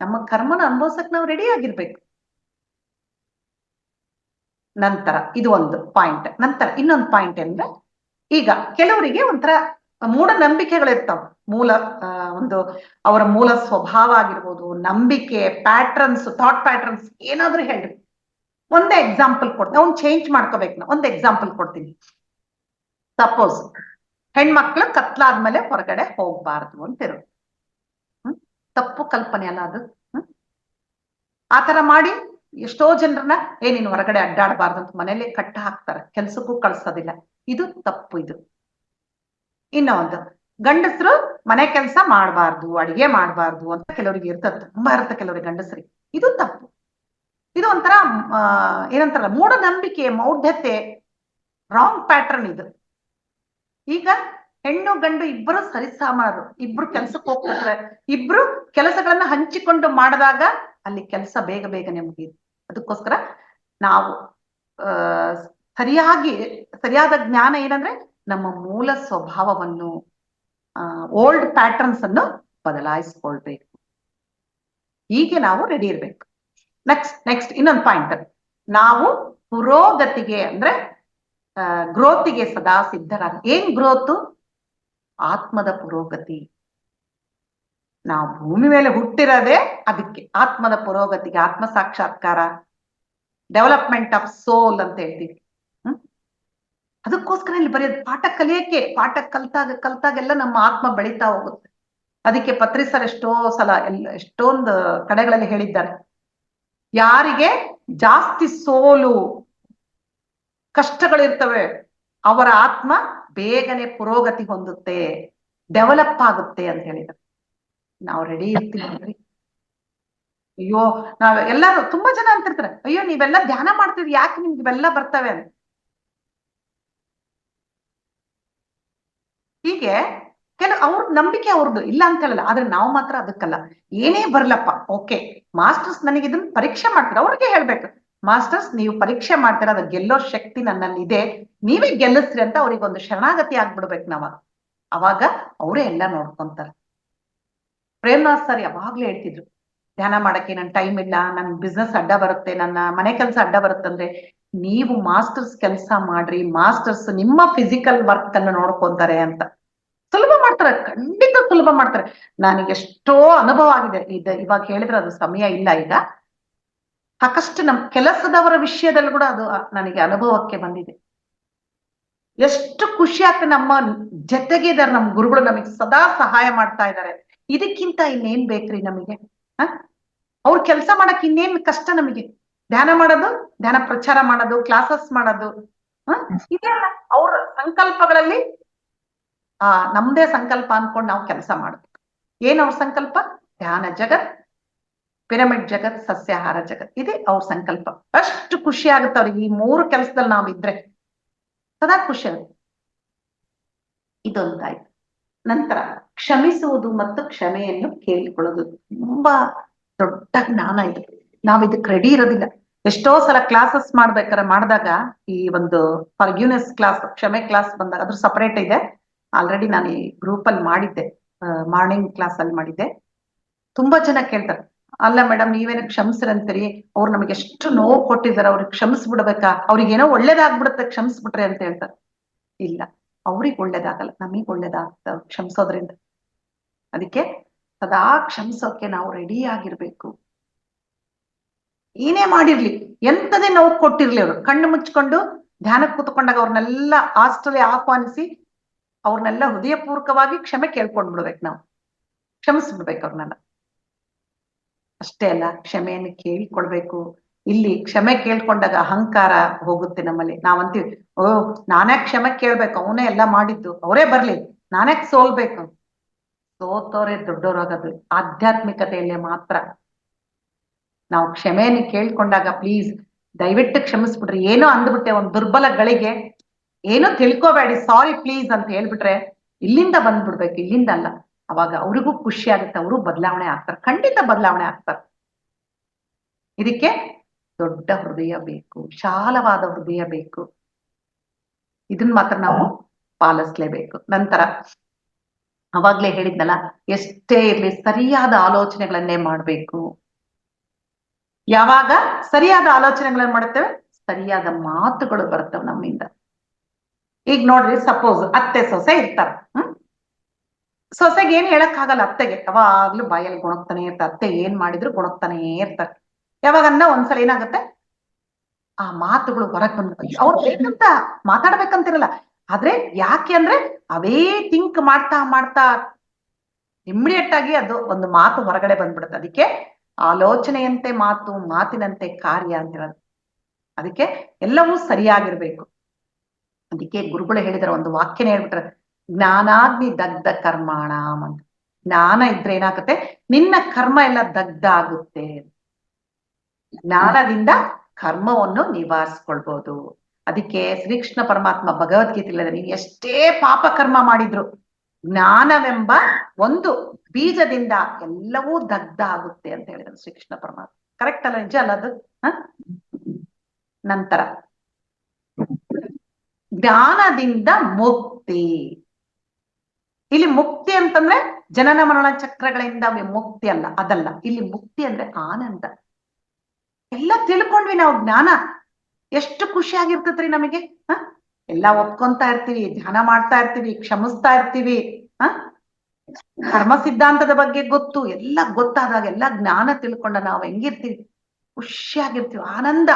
ನಮ್ಮ ಕರ್ಮನ ಅನುಭವಿಸಕ್ ನಾವು ರೆಡಿ ಆಗಿರ್ಬೇಕು. ನಂತರ ಇದು ಒಂದು ಪಾಯಿಂಟ್. ನಂತರ ಇನ್ನೊಂದು ಪಾಯಿಂಟ್ ಅಂದ್ರೆ, ಈಗ ಕೆಲವರಿಗೆ ಒಂಥರ ಮೂಢನಂಬಿಕೆಗಳಿರ್ತಾವ. ಒಂದು ಅವರ ಮೂಲ ಸ್ವಭಾವ ಆಗಿರ್ಬೋದು, ನಂಬಿಕೆ, ಪ್ಯಾಟ್ರನ್ಸ್, ಥಾಟ್ ಪ್ಯಾಟ್ರನ್ಸ್, ಏನಾದ್ರೂ ಹೇಳ್ರಿ. ಒಂದೇ ಎಕ್ಸಾಂಪಲ್ ಕೊಡ್ತೀನಿ, ಅವ್ನು ಚೇಂಜ್ ಮಾಡ್ಕೋಬೇಕು. ನಾ ಒಂದು ಎಕ್ಸಾಂಪಲ್ ಕೊಡ್ತೀನಿ. ಸಪೋಸ್ ಹೆಣ್ಮಕ್ಳು ಕತ್ಲಾದ್ಮೇಲೆ ಹೊರಗಡೆ ಹೋಗ್ಬಾರ್ದು ಅಂತಿರು. ತಪ್ಪು ಕಲ್ಪನೆ ಅಲ್ಲ ಅದು. ಆತರ ಮಾಡಿ ಎಷ್ಟೋ ಜನರನ್ನ ನೀನು ಹೊರಗಡೆ ಅಡ್ಡಾಡಬಾರ್ದು ಅಂತ ಮನೇಲಿ ಕಟ್ಟ ಹಾಕ್ತಾರೆ, ಕೆಲ್ಸಕ್ಕೂ ಕಳ್ಸೋದಿಲ್ಲ. ಇದು ತಪ್ಪು. ಇದು ಇನ್ನೊಂದು, ಗಂಡಸರು ಮನೆ ಕೆಲಸ ಮಾಡಬಾರ್ದು, ಅಡಿಗೆ ಮಾಡಬಾರ್ದು ಅಂತ ಕೆಲವರಿಗೆ ಇರ್ತದೆ, ತುಂಬಾ ಇರುತ್ತೆ ಕೆಲವರಿಗೆ ಗಂಡಸರಿಗೆ. ಇದು ತಪ್ಪು. ಇದು ಒಂಥರ ಏನಂತಾರ, ಮೂಢನಂಬಿಕೆ, ಮೌಢ್ಯತೆ, ರಾಂಗ್ ಪ್ಯಾಟರ್ನ್ ಇದು. ಈಗ ಹೆಣ್ಣು ಗಂಡು ಇಬ್ಬರು ಸರಿಸಮಾನರು, ಇಬ್ರು ಕೆಲ್ಸಕ್ಕೆ ಹೋಗ್ತಾರೆ, ಇಬ್ರು ಕೆಲಸಗಳನ್ನ ಹಂಚಿಕೊಂಡು ಮಾಡಿದಾಗ ಅಲ್ಲಿ ಕೆಲಸ ಬೇಗ ಬೇಗನೆ ಮುಗಿಯುತ್ತೆ. ಅದಕ್ಕೋಸ್ಕರ ನಾವು ಸರಿಯಾದ ಜ್ಞಾನ ಏನಂದ್ರೆ, ನಮ್ಮ ಮೂಲ ಸ್ವಭಾವವನ್ನು, ಓಲ್ಡ್ ಪ್ಯಾಟರ್ನ್ಸ್ ಅನ್ನು ಬದಲಾಯಿಸ್ಕೊಳ್ಬೇಕು. ಹೀಗೆ ನಾವು ರೆಡಿ ಇರ್ಬೇಕು. ನೆಕ್ಸ್ಟ್ ಇನ್ನೊಂದು ಪಾಯಿಂಟ್, ನಾವು ಪುರೋಗತಿಗೆ ಅಂದ್ರೆ ಗ್ರೋತಿಗೆ ಸದಾ ಸಿದ್ಧರಾಗ. ಏನ್ ಗ್ರೋತು? ಆತ್ಮದ ಪುರೋಗತಿ. ನಾವು ಭೂಮಿ ಮೇಲೆ ಹುಟ್ಟಿರೋದೇ ಅದಕ್ಕೆ, ಆತ್ಮದ ಪುರೋಗತಿಗೆ, ಆತ್ಮ ಸಾಕ್ಷಾತ್ಕಾರ, ಡೆವಲಪ್ಮೆಂಟ್ ಆಫ್ ಸೋಲ್ ಅಂತ ಹೇಳ್ತೀವಿ. ಅದಕ್ಕೋಸ್ಕರ ಇಲ್ಲಿ ಬರೆಯೋದು ಪಾಠ ಕಲಿಯಕ್ಕೆ. ಪಾಠ ಕಲ್ತಾಗೆಲ್ಲ ನಮ್ಮ ಆತ್ಮ ಬೆಳೀತಾ ಹೋಗುತ್ತೆ. ಅದಕ್ಕೆ ಪತ್ರಿ ಸರ್ ಎಷ್ಟೊಂದು ಕಡೆಗಳಲ್ಲಿ ಹೇಳಿದ್ದಾರೆ, ಯಾರಿಗೆ ಜಾಸ್ತಿ ಸೋಲು ಕಷ್ಟಗಳಿರ್ತವೆ ಅವರ ಆತ್ಮ ಬೇಗನೆ ಪುರೋಗತಿ ಹೊಂದುತ್ತೆ, ಡೆವಲಪ್ ಆಗುತ್ತೆ ಅಂತ ಹೇಳಿದ್ದಾರೆ. ನಾವು ರೆಡಿ ಇರ್ತೀವಿ. ಅಯ್ಯೋ, ಎಲ್ಲರೂ ತುಂಬಾ ಜನ ಅಂತಿರ್ತಾರೆ, ಅಯ್ಯೋ ನೀವೆಲ್ಲ ಧ್ಯಾನ ಮಾಡ್ತಿದ್ರಿ, ಯಾಕೆ ನಿಮ್ಗೆ ಇವೆಲ್ಲ ಬರ್ತವೆ ಅಂತ. ಹೀಗೆ ಅವ್ರ ನಂಬಿಕೆ ಅವ್ರದ್ದು, ಇಲ್ಲ ಅಂತ ಹೇಳಲ್ಲ. ಆದ್ರೆ ನಾವು ಮಾತ್ರ ಅದಕ್ಕಲ್ಲ. ಏನೇ ಬರ್ಲಪ್ಪ, ಓಕೆ ಮಾಸ್ಟರ್ಸ್ ನನಗೆ ಇದನ್ನ ಪರೀಕ್ಷೆ ಮಾಡ್ತಾರೆ, ಅವ್ರಿಗೆ ಹೇಳ್ಬೇಕು, ಮಾಸ್ಟರ್ಸ್ ನೀವು ಪರೀಕ್ಷೆ ಮಾಡ್ತೀರಾ, ಅದು ಗೆಲ್ಲೋ ಶಕ್ತಿ ನನ್ನಲ್ಲಿ ಇದೆ, ನೀವೇ ಗೆಲ್ಲಿಸ್ರಿ ಅಂತ ಅವ್ರಿಗೆ ಒಂದು ಶರಣಾಗತಿ ಆಗ್ಬಿಡ್ಬೇಕು ನಾವ. ಅವಾಗ ಅವರೇ ಎಲ್ಲ ನೋಡ್ಕೊಂತಾರೆ. ಪ್ರೇಮ್ನಾಥ್ ಸರ್ ಯಾವಾಗ್ಲೂ ಹೇಳ್ತಿದ್ರು, ಧ್ಯಾನ ಮಾಡಕ್ಕೆ ನನ್ ಟೈಮ್ ಇಲ್ಲ, ನನ್ ಬಿಸ್ನೆಸ್ ಅಡ್ಡ ಬರುತ್ತೆ, ನನ್ನ ಮನೆ ಕೆಲಸ ಅಡ್ಡ ಬರುತ್ತಂದ್ರೆ ನೀವು ಮಾಸ್ಟರ್ಸ್ ಕೆಲಸ ಮಾಡ್ರಿ, ಮಾಸ್ಟರ್ಸ್ ನಿಮ್ಮ ಫಿಸಿಕಲ್ ವರ್ಕ್ ಅನ್ನು ನೋಡ್ಕೊಂತಾರೆ ಅಂತ. ಸುಲಭ ಮಾಡ್ತಾರೆ. ಮಾಡ್ಕೊಡ್ತಾರೆ, ಖಂಡಿತ ಸುಲಭ ಮಾಡ್ತಾರೆ. ನನಗೆ ಎಷ್ಟೋ ಅನುಭವ ಆಗಿದೆ. ಇವಾಗ ಹೇಳಿದ್ರೆ ಅದು ಸಮಯ ಇಲ್ಲ ಈಗ. ಸಾಕಷ್ಟು ನಮ್ ಕೆಲಸದವರ ವಿಷಯದಲ್ಲಿ ಕೂಡ ಅದು ನನಗೆ ಅನುಭವಕ್ಕೆ ಬಂದಿದೆ. ಎಷ್ಟು ಖುಷಿ ಆಗ್ತದೆ, ನಮ್ಮ ಜೊತೆಗೆ ಇದಾರೆ ನಮ್ ಗುರುಗಳು, ನಮಗೆ ಸದಾ ಸಹಾಯ ಮಾಡ್ತಾ ಇದ್ದಾರೆ. ಇದಕ್ಕಿಂತ ಇನ್ನೇನ್ ಬೇಕ್ರಿ ನಮಗೆ? ಅವ್ರ ಕೆಲಸ ಮಾಡಕ್ ಇನ್ನೇನ್ ಕಷ್ಟ ನಮಗೆ? ಧ್ಯಾನ ಮಾಡೋದು, ಧ್ಯಾನ ಪ್ರಚಾರ ಮಾಡೋದು, ಕ್ಲಾಸಸ್ ಮಾಡೋದು, ಇದೆಲ್ಲ ಅವ್ರ ಸಂಕಲ್ಪಗಳಲ್ಲಿ ನಮ್ದೇ ಸಂಕಲ್ಪ ಅನ್ಕೊಂಡು ನಾವು ಕೆಲಸ ಮಾಡೋದು. ಏನ್ ಅವ್ರ ಸಂಕಲ್ಪ? ಧ್ಯಾನ ಜಗತ್, ಪಿರಮಿಡ್ ಜಗತ್, ಸಸ್ಯಾಹಾರ ಜಗತ್, ಇದೆ ಅವ್ರ ಸಂಕಲ್ಪ. ಅಷ್ಟು ಖುಷಿ ಆಗುತ್ತೆ ಅವ್ರಿಗೆ ಈ 3 ಕೆಲಸದಲ್ಲಿ ನಾವಿದ್ರೆ, ಸದಾ ಖುಷಿ ಆಗುತ್ತೆ. ಇದೊಂದಾಯ್ತು. ನಂತರ ಕ್ಷಮಿಸುವುದು ಮತ್ತು ಕ್ಷಮೆಯನ್ನು ಕೇಳಿಕೊಳ್ಳೋದು ತುಂಬಾ ದೊಡ್ಡ ಜ್ಞಾನ ಇದೆ. ನಾವ್ ಇದಕ್ಕೆ ರೆಡಿ ಇರೋದಿಲ್ಲ. ಎಷ್ಟೋ ಸಲ ಕ್ಲಾಸಸ್ ಮಾಡಿದಾಗ ಈ ಒಂದು ಫರ್ಗ್ಯೂನೆಸ್ ಕ್ಲಾಸ್, ಕ್ಷಮೆ ಕ್ಲಾಸ್ ಬಂದಾಗ, ಅದ್ರ ಸಪರೇಟ್ ಇದೆ. ಆಲ್ರೆಡಿ ನಾನು ಈ ಗ್ರೂಪ್ ಅಲ್ಲಿ ಮಾಡಿದ್ದೆ, ಮಾರ್ನಿಂಗ್ ಕ್ಲಾಸ್ ಅಲ್ಲಿ ಮಾಡಿದ್ದೆ. ತುಂಬಾ ಜನ ಕೇಳ್ತಾರೆ, ಅಲ್ಲ ಮೇಡಮ್ ನೀವೇನ ಕ್ಷಮಿಸ್ರಂತೀರಿ, ಅವ್ರು ನಮಗೆ ಎಷ್ಟು ನೋವು ಕೊಟ್ಟಿದ್ದಾರೆ, ಅವ್ರಿಗೆ ಕ್ಷಮಿಸ್ಬಿಡ್ಬೇಕಾ, ಅವ್ರಿಗೇನೋ ಒಳ್ಳೇದಾಗ್ಬಿಡುತ್ತೆ ಕ್ಷಮಿಸ್ಬಿಟ್ರೆ ಅಂತ ಹೇಳ್ತಾರೆ. ಇಲ್ಲ, ಅವ್ರಿಗೆ ಒಳ್ಳೇದಾಗಲ್ಲ, ನಮಗ್ ಒಳ್ಳೇದಾಗ್ತದೆ ಕ್ಷಮಿಸೋದ್ರಿಂದ. ಅದಕ್ಕೆ ಸದಾ ಕ್ಷಮಿಸೋಕೆ ನಾವು ರೆಡಿ ಆಗಿರ್ಬೇಕು. ಏನೇ ಮಾಡಿರ್ಲಿ, ಎಂತದೇ ನೋವು ಕೊಟ್ಟಿರ್ಲಿ, ಅವರು ಕಣ್ಣು ಮುಚ್ಕೊಂಡು ಧ್ಯಾನಕ್ಕೆ ಕೂತ್ಕೊಂಡಾಗ ಅವ್ರನ್ನೆಲ್ಲ ಆಸ್ಟ್ರೇಲಿಯಾ ಆಹ್ವಾನಿಸಿ ಅವ್ರನ್ನೆಲ್ಲ ಹೃದಯಪೂರ್ವಕವಾಗಿ ಕ್ಷಮೆ ಕೇಳ್ಕೊಂಡ್ಬಿಡ್ಬೇಕು, ನಾವು ಕ್ಷಮಿಸ್ಬಿಡ್ಬೇಕು ಅವ್ರನ್ನೆಲ್ಲ. ಅಷ್ಟೇ ಅಲ್ಲ, ಕ್ಷಮೆಯನ್ನು ಕೇಳಿಕೊಳ್ಬೇಕು. ಇಲ್ಲಿ ಕ್ಷಮೆ ಕೇಳ್ಕೊಂಡಾಗ ಅಹಂಕಾರ ಹೋಗುತ್ತೆ ನಮ್ಮಲ್ಲಿ. ನಾವಂತೀವಿ, ನಾನೇ ಕ್ಷಮೆ ಕೇಳ್ಬೇಕು, ಅವನೇ ಎಲ್ಲ ಮಾಡಿದ್ದು, ಅವರೇ ಬರ್ಲಿ, ನಾನೇ ಸೋಲ್ಬೇಕು. ಸೋತೋರೆ ದೊಡ್ಡವರಾಗೋದು ಆಧ್ಯಾತ್ಮಿಕತೆಯಲ್ಲೇ ಮಾತ್ರ. ನಾವು ಕ್ಷಮೆಯನ್ನು ಕೇಳ್ಕೊಂಡಾಗ, ಪ್ಲೀಸ್ ದಯವಿಟ್ಟು ಕ್ಷಮಿಸ್ಬಿಡ್ರಿ, ಏನೋ ಅಂದ್ಬಿಟ್ಟೆ ಒಂದು ದುರ್ಬಲ ಗಳಿಗೆ, ಏನೋ ತಿಳ್ಕೊಬೇಡಿ, ಸಾರಿ ಪ್ಲೀಸ್ ಅಂತ ಹೇಳ್ಬಿಟ್ರೆ ಇಲ್ಲಿಂದ ಬಂದ್ಬಿಡ್ಬೇಕು, ಇಲ್ಲಿಂದ ಅಲ್ಲ. ಅವಾಗ ಅವ್ರಿಗೂ ಖುಷಿ ಆಗುತ್ತೆ, ಅವರು ಬದಲಾವಣೆ ಆಗ್ತಾರೆ, ಖಂಡಿತ ಬದಲಾವಣೆ ಆಗ್ತಾರೆ. ಇದಕ್ಕೆ ದೊಡ್ಡ ಹೃದಯ ಬೇಕು, ವಿಶಾಲವಾದ ಹೃದಯ ಬೇಕು. ಇದನ್ನ ಮಾತ್ರ ನಾವು ಪಾಲಿಸ್ಲೇಬೇಕು. ನಂತರ ಅವಾಗ್ಲೇ ಹೇಳಿದ್ನಲ್ಲ, ಎಷ್ಟೇ ಇರ್ಲಿ ಸರಿಯಾದ ಆಲೋಚನೆಗಳನ್ನೇ ಮಾಡ್ಬೇಕು. ಯಾವಾಗ ಸರಿಯಾದ ಆಲೋಚನೆಗಳನ್ನ ಮಾಡುತ್ತೇವೆ, ಸರಿಯಾದ ಮಾತುಗಳು ಬರ್ತವೆ ನಮ್ಮಿಂದ. ಈಗ ನೋಡ್ರಿ, ಸಪೋಸ್ ಅತ್ತೆ ಸೊಸೆ ಇರ್ತಾರ, ಸೊಸೆಗೆ ಏನ್ ಹೇಳಕ್ ಆಗಲ್ಲ, ಅತ್ತೆಗೆ ಯಾವಾಗ್ಲೂ ಬಾಯಲ್ಲಿ ಗುಣಕ್ತಾನೆ ಇರ್ತಾರೆ, ಅತ್ತೆ ಏನ್ ಮಾಡಿದ್ರು ಗುಣಕ್ತಾನೆ ಇರ್ತಾರೆ. ಯಾವಾಗನ್ನ ಒಂದ್ಸಲ ಏನಾಗುತ್ತೆ, ಆ ಮಾತುಗಳು ಹೊರಗ್ ಬಂದ, ಅವ್ರು ಬೇಕಂತ ಮಾತಾಡ್ಬೇಕಂತಿರಲ್ಲ, ಆದ್ರೆ ಯಾಕೆ ಅಂದ್ರೆ ಅವೇ ಥಿಂಕ್ ಮಾಡ್ತಾ ಮಾಡ್ತಾ ಇಮ್ಮಿಡಿಯೇಟ್ ಆಗಿ ಅದು ಒಂದು ಮಾತು ಹೊರಗಡೆ ಬಂದ್ಬಿಡುತ್ತೆ. ಅದಕ್ಕೆ ಆಲೋಚನೆಯಂತೆ ಮಾತು, ಮಾತಿನಂತೆ ಕಾರ್ಯ ಅಂತ ಹೇಳೋದು. ಅದಕ್ಕೆ ಎಲ್ಲವೂ ಸರಿಯಾಗಿರ್ಬೇಕು. ಅದಕ್ಕೆ ಗುರುಗಳು ಹೇಳಿದಾರೆ, ಒಂದು ವಾಕ್ಯನ ಹೇಳ್ಬಿಟ್ರೆ, ಜ್ಞಾನಾಗ್ನಿ ದಗ್ಧ ಕರ್ಮಾಣ ಅಂತ. ಜ್ಞಾನ ಇದ್ರೆ ಏನಾಗುತ್ತೆ, ನಿನ್ನ ಕರ್ಮ ಎಲ್ಲ ದಗ್ಧ ಆಗುತ್ತೆ. ಜ್ಞಾನದಿಂದ ಕರ್ಮವನ್ನು ನಿವಾರಿಸ್ಕೊಳ್ಬಹುದು. ಅದಕ್ಕೆ ಶ್ರೀಕೃಷ್ಣ ಪರಮಾತ್ಮ ಭಗವದ್ಗೀತೆಯಲ್ಲಿ ನೀವು ಎಷ್ಟೇ ಪಾಪ ಕರ್ಮ ಮಾಡಿದ್ರು, ಜ್ಞಾನವೆಂಬ ಒಂದು ಬೀಜದಿಂದ ಎಲ್ಲವೂ ದಗ್ಧ ಆಗುತ್ತೆ ಅಂತ ಹೇಳಿದ್ರು ಶ್ರೀಕೃಷ್ಣ ಪರಮಾತ್ಮ. ಕರೆಕ್ಟ್ ಅಲ್ಲ? ನಿಜ ಅಲ್ಲ ಅದು? ನಂತರ ಜ್ಞಾನದಿಂದ ಮುಕ್ತಿ. ಇಲ್ಲಿ ಮುಕ್ತಿ ಅಂತಂದ್ರೆ ಜನನ ಮರಣ ಚಕ್ರಗಳಿಂದ ಮುಕ್ತಿ ಅಲ್ಲ, ಅದಲ್ಲ. ಇಲ್ಲಿ ಮುಕ್ತಿ ಅಂದ್ರೆ ಆನಂದ. ಎಲ್ಲ ತಿಳ್ಕೊಂಡ್ವಿ ನಾವು, ಜ್ಞಾನ ಎಷ್ಟು ಖುಷಿಯಾಗಿರ್ತದ್ರಿ ನಮಗೆ. ಎಲ್ಲ ಒಪ್ಕೊಂತಾ ಇರ್ತೀವಿ, ಧ್ಯಾನ ಮಾಡ್ತಾ ಇರ್ತೀವಿ, ಕ್ಷಮಿಸ್ತಾ ಇರ್ತೀವಿ, ಕರ್ಮ ಸಿದ್ಧಾಂತದ ಬಗ್ಗೆ ಗೊತ್ತು, ಎಲ್ಲ ಗೊತ್ತಾದಾಗ, ಎಲ್ಲ ಜ್ಞಾನ ತಿಳ್ಕೊಂಡ ನಾವು ಹೆಂಗಿರ್ತೀವಿ, ಖುಷಿಯಾಗಿರ್ತೀವಿ, ಆನಂದ.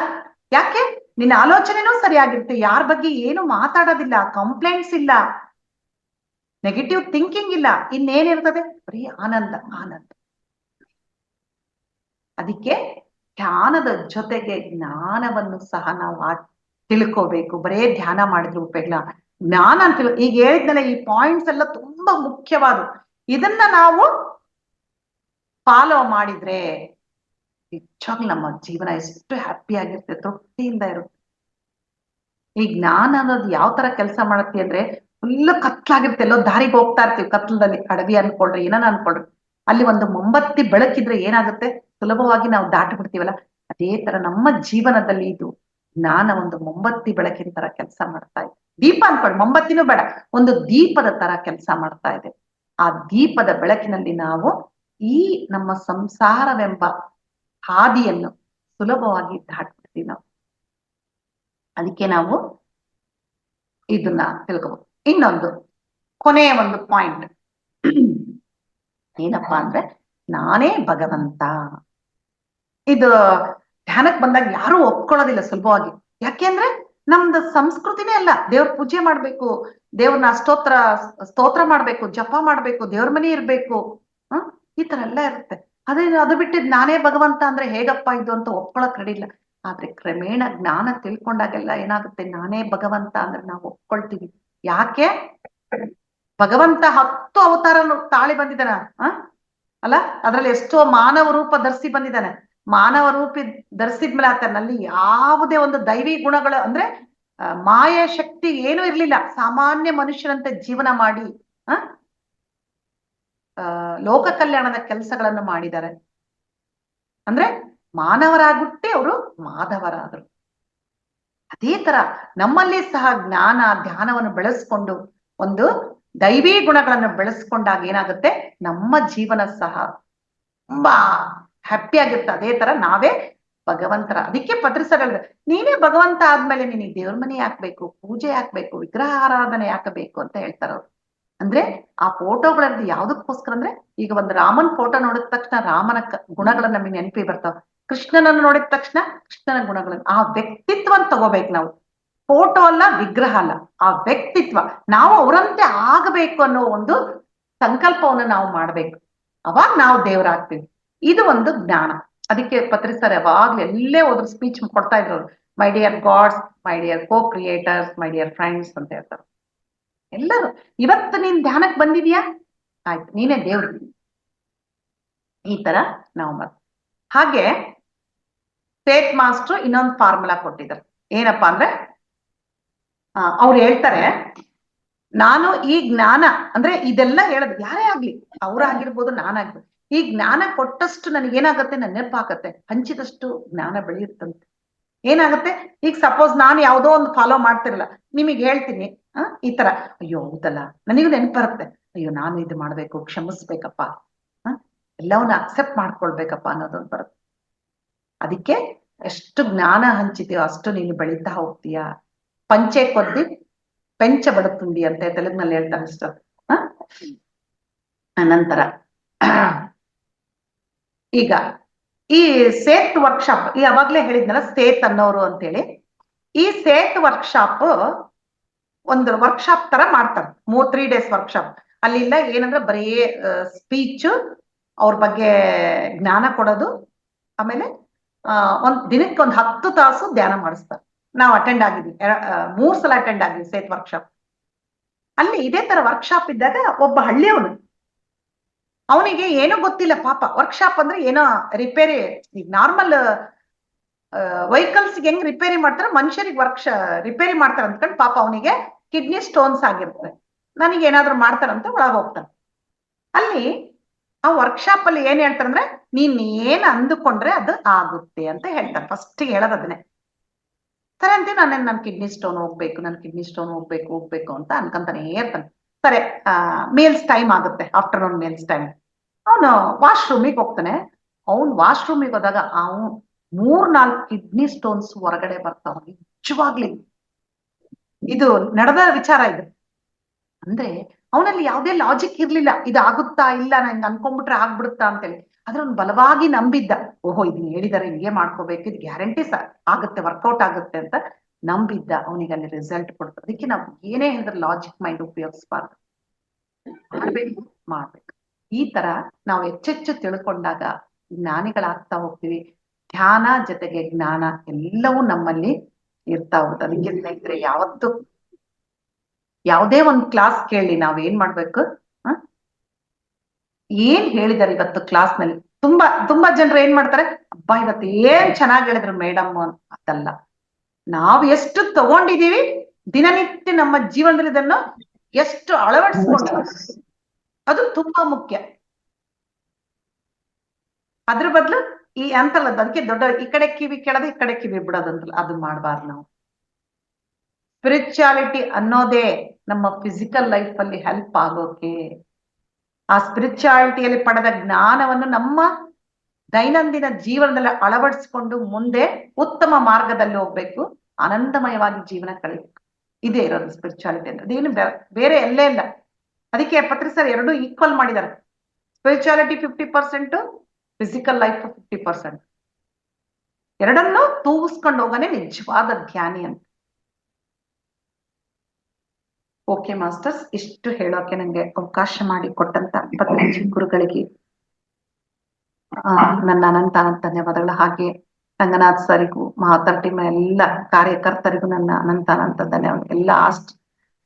ಯಾಕೆ? ನಿನ್ನ ಆಲೋಚನೆನೂ ಸರಿಯಾಗಿರ್ತೀವಿ, ಯಾರ ಬಗ್ಗೆ ಏನು ಮಾತಾಡೋದಿಲ್ಲ, ಕಂಪ್ಲೇಂಟ್ಸ್ ಇಲ್ಲ, ನೆಗೆಟಿವ್ ಥಿಂಕಿಂಗ್ ಇಲ್ಲ, ಇನ್ನೇನಿರ್ತದೆ, ಬರೀ ಆನಂದ ಆನಂದ. ಅದಕ್ಕೆ ಧ್ಯಾನದ ಜೊತೆಗೆ ಜ್ಞಾನವನ್ನು ಸಹ ನಾವು ತಿಳ್ಕೋಬೇಕು. ಬರೇ ಧ್ಯಾನ ಮಾಡಿದ್ರೆ ಉಪಯೋಗ, ಜ್ಞಾನ ಅಂತ ಈಗ ಹೇಳಿದ್ನಲ್ಲ, ಈ ಪಾಯಿಂಟ್ಸ್ ಎಲ್ಲ ತುಂಬಾ ಮುಖ್ಯವಾದ. ಇದನ್ನ ನಾವು ಫಾಲೋ ಮಾಡಿದ್ರೆ ನಿಜವಾಗ್ಲೂ ನಮ್ಮ ಜೀವನ ಎಷ್ಟು ಹ್ಯಾಪಿ ಆಗಿರುತ್ತೆ, ತೃಪ್ತಿಯಿಂದ ಇರುತ್ತೆ. ಈ ಜ್ಞಾನ ಅನ್ನೋದು ಯಾವ ತರ ಕೆಲಸ ಮಾಡುತ್ತೆ ಅಂದ್ರೆ, ಫುಲ್ ಕತ್ಲಾಗಿರುತ್ತೆ, ಎಲ್ಲೋ ದಾರಿಗೆ ಹೋಗ್ತಾ ಇರ್ತೀವಿ, ಕತ್ಲದಲ್ಲಿ, ಅಡವಿ ಅನ್ಕೊಳ್ರಿ, ಏನನ್ನ ಅನ್ಕೊಳ್ರಿ, ಅಲ್ಲಿ ಒಂದು ಮೊಂಬತ್ತಿ ಬೆಳಕಿದ್ರೆ ಏನಾಗುತ್ತೆ, ಸುಲಭವಾಗಿ ನಾವು ದಾಟಿ ಬಿಡ್ತೀವಲ್ಲ. ಅದೇ ತರ ನಮ್ಮ ಜೀವನದಲ್ಲಿ ಇದು ಜ್ಞಾನ ಒಂದು ಮೊಂಬತ್ತಿ ಬೆಳಕಿನ ತರ ಕೆಲಸ ಮಾಡ್ತಾ ಇದೆ. ದೀಪ ಅನ್ಕೊಳ್ಳಿ, ಮೊಂಬತ್ತಿನೂ ಬೇಡ, ಒಂದು ದೀಪದ ತರ ಕೆಲಸ ಮಾಡ್ತಾ ಇದೆ. ಆ ದೀಪದ ಬೆಳಕಿನಲ್ಲಿ ನಾವು ಈ ನಮ್ಮ ಸಂಸಾರವೆಂಬ ಹಾದಿಯನ್ನು ಸುಲಭವಾಗಿ ದಾಟ್ಬಿಡ್ತೀವಿ ನಾವು. ಅದಕ್ಕೆ ನಾವು ಇದನ್ನ ತಿಳ್ಕೋಬಹುದು. ಇನ್ನೊಂದು ಕೊನೆಯ ಒಂದು ಪಾಯಿಂಟ್, ಏನಪ್ಪಾ ಅಂದ್ರೆ ನಾನೇ ಭಗವಂತ. ಇದು ಧ್ಯಾನಕ್ ಬಂದಾಗ ಯಾರು ಒಪ್ಕೊಳ್ಳೋದಿಲ್ಲ ಸುಲಭವಾಗಿ. ಯಾಕೆಂದ್ರೆ ನಮ್ದು ಸಂಸ್ಕೃತಿನೇ ಅಲ್ಲ. ದೇವ್ರ ಪೂಜೆ ಮಾಡ್ಬೇಕು, ದೇವ್ರನ್ನ ಸ್ತೋತ್ರ ಮಾಡ್ಬೇಕು, ಜಪ ಮಾಡ್ಬೇಕು, ದೇವ್ರ ಮನೆ ಇರ್ಬೇಕು, ಈ ತರ ಎಲ್ಲ ಇರುತ್ತೆ. ಅದು ಬಿಟ್ಟಿದ್ ನಾನೇ ಭಗವಂತ ಅಂದ್ರೆ ಹೇಗಪ್ಪ ಇದು ಅಂತ ಒಪ್ಕೊಳಕ್ ರೆಡಿ ಇಲ್ಲ. ಆದ್ರೆ ಕ್ರಮೇಣ ಜ್ಞಾನ ತಿಳ್ಕೊಂಡಾಗೆಲ್ಲ ಏನಾಗುತ್ತೆ, ನಾನೇ ಭಗವಂತ ಅಂದ್ರೆ ನಾವು ಒಪ್ಕೊಳ್ತೀವಿ. ಯಾಕೆ? ಭಗವಂತ 10 ಅವತಾರ ತಾಳಿ ಬಂದಿದ್ದಾನ ಅಲ್ಲ, ಅದ್ರಲ್ಲಿ ಎಷ್ಟೋ ಮಾನವ ರೂಪ ಧರಿಸಿ ಬಂದಿದ್ದಾನೆ. ಮಾನವ ರೂಪಿ ಧರಿಸಿದ್ಮೇಲೆ ಆತನಲ್ಲಿ ಯಾವುದೇ ಒಂದು ದೈವಿ ಗುಣಗಳು ಅಂದ್ರೆ ಮಾಯ ಶಕ್ತಿ ಏನೂ ಇರ್ಲಿಲ್ಲ. ಸಾಮಾನ್ಯ ಮನುಷ್ಯರಂತೆ ಜೀವನ ಮಾಡಿ ಲೋಕ ಕಲ್ಯಾಣದ ಕೆಲಸಗಳನ್ನು ಮಾಡಿದ್ದಾರೆ. ಅಂದ್ರೆ ಮಾನವರಾಗುಟ್ಟೆ ಅವರು ಮಾಧವರಾದರು. ಅದೇ ತರ ನಮ್ಮಲ್ಲಿ ಸಹ ಜ್ಞಾನ ಧ್ಯಾನವನ್ನು ಬೆಳೆಸ್ಕೊಂಡು ಒಂದು ದೈವಿ ಗುಣಗಳನ್ನು ಬೆಳೆಸ್ಕೊಂಡಾಗ ಏನಾಗುತ್ತೆ, ನಮ್ಮ ಜೀವನ ಸಹ ತುಂಬಾ ಹ್ಯಾಪಿ ಆಗಿರುತ್ತೆ. ಅದೇ ತರ ನಾವೇ ಭಗವಂತರ. ಅದಕ್ಕೆ ಪತ್ರಿಸಗಳು ನೀನೇ ಭಗವಂತ ಆದ್ಮೇಲೆ ನೀನು ದೇವ್ರ ಮನೆ ಹಾಕ್ಬೇಕು, ಪೂಜೆ ಹಾಕ್ಬೇಕು, ವಿಗ್ರಹ ಆರಾಧನೆ ಹಾಕಬೇಕು ಅಂತ ಹೇಳ್ತಾರ ಅವ್ರು. ಅಂದ್ರೆ ಆ ಫೋಟೋಗಳಲ್ಲಿ ಯಾವ್ದಕ್ಕೋಸ್ಕರ ಅಂದ್ರೆ, ಈಗ ಒಂದು ರಾಮನ್ ಫೋಟೋ ನೋಡಿದ ತಕ್ಷಣ ರಾಮನ ಗುಣಗಳನ್ನ ನಮಗೆ ನೆನಪಿ ಬರ್ತಾವ. ಕೃಷ್ಣನನ್ನು ನೋಡಿದ ತಕ್ಷಣ ಕೃಷ್ಣನ ಗುಣಗಳನ್ನು, ಆ ವ್ಯಕ್ತಿತ್ವವನ್ನು ತಗೋಬೇಕು ನಾವು. ಫೋಟೋ ಅಲ್ಲ, ವಿಗ್ರಹ ಅಲ್ಲ, ಆ ವ್ಯಕ್ತಿತ್ವ. ನಾವು ಅವರಂತೆ ಆಗಬೇಕು ಅನ್ನೋ ಒಂದು ಸಂಕಲ್ಪವನ್ನು ನಾವು ಮಾಡ್ಬೇಕು. ಅವಾಗ ನಾವು ದೇವರಾಗ್ತೀವಿ. ಇದು ಒಂದು ಜ್ಞಾನ. ಅದಕ್ಕೆ ಪತ್ರಿಸರ್ ಯಾವಾಗ್ಲೂ ಎಲ್ಲೇ ಹೋದ್ರು ಸ್ಪೀಚ್ ಕೊಡ್ತಾ ಇದ್ರು, my dear gods, my dear co creators, my dear friends ಅಂತ ಹೇಳ್ತಾರೆ ಎಲ್ಲರೂ. ಇವತ್ತು ನೀನ್ ಧ್ಯಾನಕ್ಕೆ ಬಂದಿದ್ಯಾ, ಆಯ್ತು, ನೀನೇ ದೇವ್ರು. ಈ ತರ ನಾವು ಹಾಗೆ ಸೇತ್ ಮಾಸ್ಟ್ರು ಇನ್ನೊಂದು ಫಾರ್ಮುಲಾ ಕೊಟ್ಟಿದ್ದಾರೆ. ಏನಪ್ಪಾ ಅಂದ್ರೆ ಅವ್ರು ಹೇಳ್ತಾರೆ, ನಾನು ಈ ಜ್ಞಾನ ಅಂದ್ರೆ ಇದೆಲ್ಲ ಹೇಳದ್ ಯಾರೇ ಆಗ್ಲಿ, ಅವ್ರಾಗಿರ್ಬೋದು, ನಾನಾಗಿರ್ಬೋದು, ಈ ಜ್ಞಾನ ಕೊಟ್ಟಷ್ಟು ನನಗೇನಾಗತ್ತೆ, ನನ್ನ ನೆನಪಾಗತ್ತೆ. ಹಂಚಿದಷ್ಟು ಜ್ಞಾನ ಬೆಳೆಯುತ್ತಂತೆ. ಏನಾಗುತ್ತೆ, ಈಗ ಸಪೋಸ್ ನಾನು ಯಾವುದೋ ಒಂದು ಫಾಲೋ ಮಾಡ್ತಿರಲ್ಲ, ನಿಮಗೆ ಹೇಳ್ತೀನಿ ಈ ತರ, ಅಯ್ಯೋ ಹೌದಲ್ಲ, ನನಗೂ ನೆನಪು ಬರುತ್ತೆ, ಅಯ್ಯೋ ನಾನು ಇದು ಮಾಡ್ಬೇಕು, ಕ್ಷಮಿಸ್ಬೇಕಪ್ಪ, ಎಲ್ಲವನ್ನ ಅಕ್ಸೆಪ್ಟ್ ಮಾಡ್ಕೊಳ್ಬೇಕಪ್ಪ ಅನ್ನೋದೊಂದು ಬರುತ್ತೆ. ಅದಕ್ಕೆ ಎಷ್ಟು ಜ್ಞಾನ ಹಂಚಿದೆಯೋ ಅಷ್ಟು ನೀನು ಬೆಳೀತಾ ಹೋಗ್ತೀಯ. ಪಂಚೆ ಕೊದ್ದಿ ಪೆಂಚ ಬಡುತ್ತುಂಡಿ ಅಂತ ತೆಲುಗಿನಲ್ಲಿ ಹೇಳ್ತಾರೆ ಮಿಸ್ಟರ್. ನಂತರ ಈಗ ಈ ಸೇತ್ ವರ್ಕ್ಶಾಪ್, ಈ ಅವಾಗ್ಲೇ ಹೇಳಿದ್ನಲ್ಲ ಸೇತ್ ಅನ್ನೋರು ಅಂತೇಳಿ, ಈ ಸೇತ್ ವರ್ಕ್ಶಾಪ್ ಒಂದು ವರ್ಕ್ಶಾಪ್ ತರ ಮಾಡ್ತಾರೆ. 3 days ವರ್ಕ್ಶಾಪ್. ಅಲ್ಲಿಂದ ಏನಂದ್ರೆ ಬರೀ ಸ್ಪೀಚ್, ಅವ್ರ ಬಗ್ಗೆ ಜ್ಞಾನ ಕೊಡೋದು, ಆಮೇಲೆ ಒಂದ್ ದಿನಕ್ಕೆ 10 ತಾಸು ಧ್ಯಾನ ಮಾಡಿಸ್ತಾರೆ. ನಾವು ಅಟೆಂಡ್ ಆಗಿದ್ವಿ, 3 ಸಲ ಅಟೆಂಡ್ ಆಗಿದ್ವಿ ಸೇತ್ ವರ್ಕ್ಶಾಪ್. ಅಲ್ಲಿ ಇದೇ ತರ ವರ್ಕ್ಶಾಪ್ ಇದ್ದಾಗ ಒಬ್ಬ ಹಳ್ಳಿಯವನು, ಅವನಿಗೆ ಏನೂ ಗೊತ್ತಿಲ್ಲ ಪಾಪ. ವರ್ಕ್ಶಾಪ್ ಅಂದ್ರೆ ಏನೋ ರಿಪೇರಿ, ಈಗ ನಾರ್ಮಲ್ ವೆಹಿಕಲ್ಸ್ ಹೆಂಗ್ ರಿಪೇರಿ ಮಾಡ್ತಾರೆ, ಮನುಷ್ಯರಿಗೆ ರಿಪೇರಿ ಮಾಡ್ತಾರೆ ಅಂದ್ಕೊಂಡು ಪಾಪ ಅವನಿಗೆ ಕಿಡ್ನಿ ಸ್ಟೋನ್ಸ್ ಆಗಿರ್ತದೆ. ನನಗೆ ಏನಾದ್ರು ಮಾಡ್ತಾರಂತ ಒಳಗೆ ಹೋಗ್ತಾನೆ. ಅಲ್ಲಿ ಆ ವರ್ಕ್ಶಾಪ್ ಅಲ್ಲಿ ಏನ್ ಹೇಳ್ತಾರೆ ಅಂದ್ರೆ, ನೀನ್ ಏನ್ ಅಂದುಕೊಂಡ್ರೆ ಅದು ಆಗುತ್ತೆ ಅಂತ ಹೇಳ್ತಾರೆ. ಫಸ್ಟ್ ಹೇಳೋದು ಅದನ್ನೇ. ಸರಿ ಅಂತೀವಿ, ನನ್ ಕಿಡ್ನಿ ಸ್ಟೋನ್ ಹೋಗ್ಬೇಕು, ನನ್ ಕಿಡ್ನಿ ಸ್ಟೋನ್ ಹೋಗ್ಬೇಕು ಅಂತ ಅನ್ಕೊಂತಾನೆ ಇರ್ತಾನೆ. ಸರಿ, ಮೀಲ್ಸ್ ಟೈಮ್ ಆಗುತ್ತೆ, ಆಫ್ಟರ್ನೂನ್ ಮೀಲ್ಸ್ ಟೈಮ್. ಅವನು ವಾಶ್ರೂಮಿಗೆ ಹೋಗ್ತಾನೆ. ಅವನು ವಾಶ್ರೂಮಿಗೆ ಹೋದಾಗ ಅವನು 3-4 ಕಿಡ್ನಿ ಸ್ಟೋನ್ಸ್ ಹೊರಗಡೆ ಬರ್ತಾವ. ನಿಜವಾಗ್ಲಿ ಇದು ನಡೆದ ವಿಚಾರ ಇದು. ಅಂದ್ರೆ ಅವನಲ್ಲಿ ಯಾವುದೇ ಲಾಜಿಕ್ ಇರ್ಲಿಲ್ಲ, ಇದು ಆಗುತ್ತಾ ಇಲ್ಲ, ನಂಗೆ ಅನ್ಕೊಂಡ್ಬಿಟ್ರೆ ಆಗ್ಬಿಡುತ್ತಾ ಅಂತೇಳಿ. ಆದ್ರೆ ಅವ್ನು ಬಲವಾಗಿ ನಂಬಿದ್ದ, ಓಹೋ ಇದನ್ನ ಹೇಳಿದಾರೆ, ಹಿಂಗೆ ಮಾಡ್ಕೋಬೇಕು, ಇದು ಗ್ಯಾರಂಟಿ ಆಗುತ್ತೆ, ವರ್ಕೌಟ್ ಆಗುತ್ತೆ ಅಂತ ನಂಬಿದ್ದ. ಅವನಿಗೆ ಅಲ್ಲಿ ರಿಸಲ್ಟ್ ಕೊಡ್ತಾರೆ. ಅದಕ್ಕೆ ನಾವು ಏನೇ ಹೇಳಿದ್ರೆ ಲಾಜಿಕ್ ಮೈಂಡ್ ಉಪಯೋಗಿಸ್ಬಾರ್ದು, ಮಾಡ್ಬೇಕು. ಈ ತರ ನಾವು ಹೆಚ್ಚೆಚ್ಚು ತಿಳ್ಕೊಂಡಾಗ ಜ್ಞಾನಿಗಳಾಗ್ತಾ ಹೋಗ್ತೀವಿ. ಧ್ಯಾನ ಜೊತೆಗೆ ಜ್ಞಾನ ಎಲ್ಲವೂ ನಮ್ಮಲ್ಲಿ ಇರ್ತಾ ಹೋಗುತ್ತೆ. ಅದಕ್ಕೆ ಸ್ನೇಹಿತರೆ, ಯಾವತ್ತು ಯಾವುದೇ ಒಂದು ಕ್ಲಾಸ್ ಕೇಳಿ ನಾವ್ ಏನ್ ಮಾಡ್ಬೇಕು, ಏನ್ ಹೇಳಿದಾರೆ ಇವತ್ತು ಕ್ಲಾಸ್ ನಲ್ಲಿ. ತುಂಬಾ ಜನರು ಏನ್ ಮಾಡ್ತಾರೆ, ಅಬ್ಬಾ ಇವತ್ತು ಏನ್ ಚೆನ್ನಾಗಿ ಹೇಳಿದ್ರು ಮೇಡಮ್ ಅದಲ್ಲ. ನಾವು ಎಷ್ಟು ತಗೊಂಡಿದೀವಿ ದಿನನಿತ್ಯ ನಮ್ಮ ಜೀವನದಲ್ಲಿ, ಇದನ್ನು ಎಷ್ಟು ಅಳವಡಿಸ್ಕೊಂಡು, ಅದು ತುಂಬಾ ಮುಖ್ಯ. ಅದ್ರ ಬದಲು ಈ ಅಂತಲ್ಲ, ಅದಕ್ಕೆ ದೊಡ್ಡ ಈ ಕಡೆ ಕಿವಿ ಕೆಳದು, ಈ ಕಡೆ ಕಿವಿ ಬಿಡೋದಂತಲ್ಲ, ಅದು ಮಾಡಬಾರ್ದು ನಾವು. ಸ್ಪಿರಿಚುಯಾಲಿಟಿ ಅನ್ನೋದೇ ನಮ್ಮ ಫಿಸಿಕಲ್ ಲೈಫ್ ಅಲ್ಲಿ ಹೆಲ್ಪ್ ಆಗೋಕೆ. ಆ ಸ್ಪಿರಿಚುಯಾಲಿಟಿಯಲ್ಲಿ ಪಡೆದ ಜ್ಞಾನವನ್ನು ನಮ್ಮ ದೈನಂದಿನ ಜೀವನದಲ್ಲಿ ಅಳವಡಿಸ್ಕೊಂಡು ಮುಂದೆ ಉತ್ತಮ ಮಾರ್ಗದಲ್ಲಿ ಹೋಗ್ಬೇಕು, ಆನಂದಮಯವಾಗಿ ಜೀವನ ಕಳಿಬೇಕು. ಇದೇ ಇರೋದು ಸ್ಪಿರಿಚುಯಾಲಿಟಿ ಅಂದ್ರೆ. ಅದೇನು ಬೇರೆ ಎಲ್ಲೇ ಇಲ್ಲ. ಅದಕ್ಕೆ ಪತ್ರಿ ಸರ್ ಎರಡು ಈಕ್ವಲ್ ಮಾಡಿದ್ದಾರೆ. Spirituality 50%, physical life 50%. ಎರಡನ್ನೂ ತೂಗಿಸ್ಕೊಂಡು ಹೋಗನೆ ನಿಜವಾದ ಧ್ಯಾನಿ ಅಂತ. ಓಕೆ ಮಾಸ್ಟರ್ಸ್, ಇಷ್ಟು ಹೇಳೋಕೆ ನಂಗೆ ಅವಕಾಶ ಮಾಡಿ ಕೊಟ್ಟಂತ ಪತ್ರಿಜಿ ಗುರುಗಳಿಗೆ ನನ್ನ ಅನಂತ ಧನ್ಯವಾದಗಳು. ಹಾಗೆ ರಂಗನಾಥ್ ಸರಿಗೂ, ಮಹಾತರ ಟೀಮ್ ಎಲ್ಲ ಕಾರ್ಯಕರ್ತರಿಗೂ ನನ್ನ ಅನಂತ ಧನ್ಯವಾದ. ಎಲ್ಲ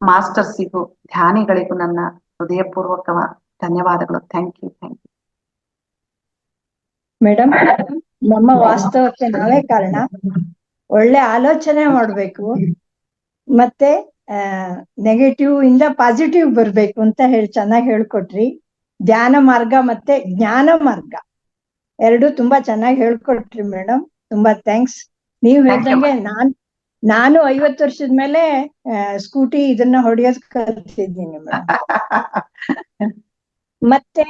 ಮಾಸ್ಟರ್ಸಿಗೂ ಧ್ಯಾನಿಗಳಿಗೂ ನನ್ನ ಹೃದಯಪೂರ್ವಕ ಧನ್ಯವಾದಗಳು. Thank you. ಮೇಡಮ್, ನಮ್ಮ ವಾಸ್ತವಕ್ಕೆ ನಾವೇ ಕಾರಣ. ಒಳ್ಳೆ ಆಲೋಚನೆ ಮಾಡ್ಬೇಕು, ಮತ್ತೆ ನೆಗೆಟಿವ್ ಇಂದ ಪಾಸಿಟಿವ್ ಬರ್ಬೇಕು ಅಂತ ಚೆನ್ನಾಗಿ ಹೇಳ್ಕೊಟ್ರಿ. ಧ್ಯಾನ ಮಾರ್ಗ ಮತ್ತೆ ಜ್ಞಾನ ಮಾರ್ಗ ಎರಡು ತುಂಬಾ ಚೆನ್ನಾಗಿ ಹೇಳ್ಕೊಟ್ರಿ ಮೇಡಮ್. ತುಂಬಾ ಥ್ಯಾಂಕ್ಸ್. ನೀವ್ ಹೇಳ್ದಂಗೆ ನಾನು 50 ವರ್ಷದ ಮೇಲೆ ಸ್ಕೂಟಿ ಇದನ್ನ ಹೊಡೆಯೋದ್ ಕಲ್ತಿದ್ದೀನಿ ಮೇಡಮ್. ಮತ್ತೆ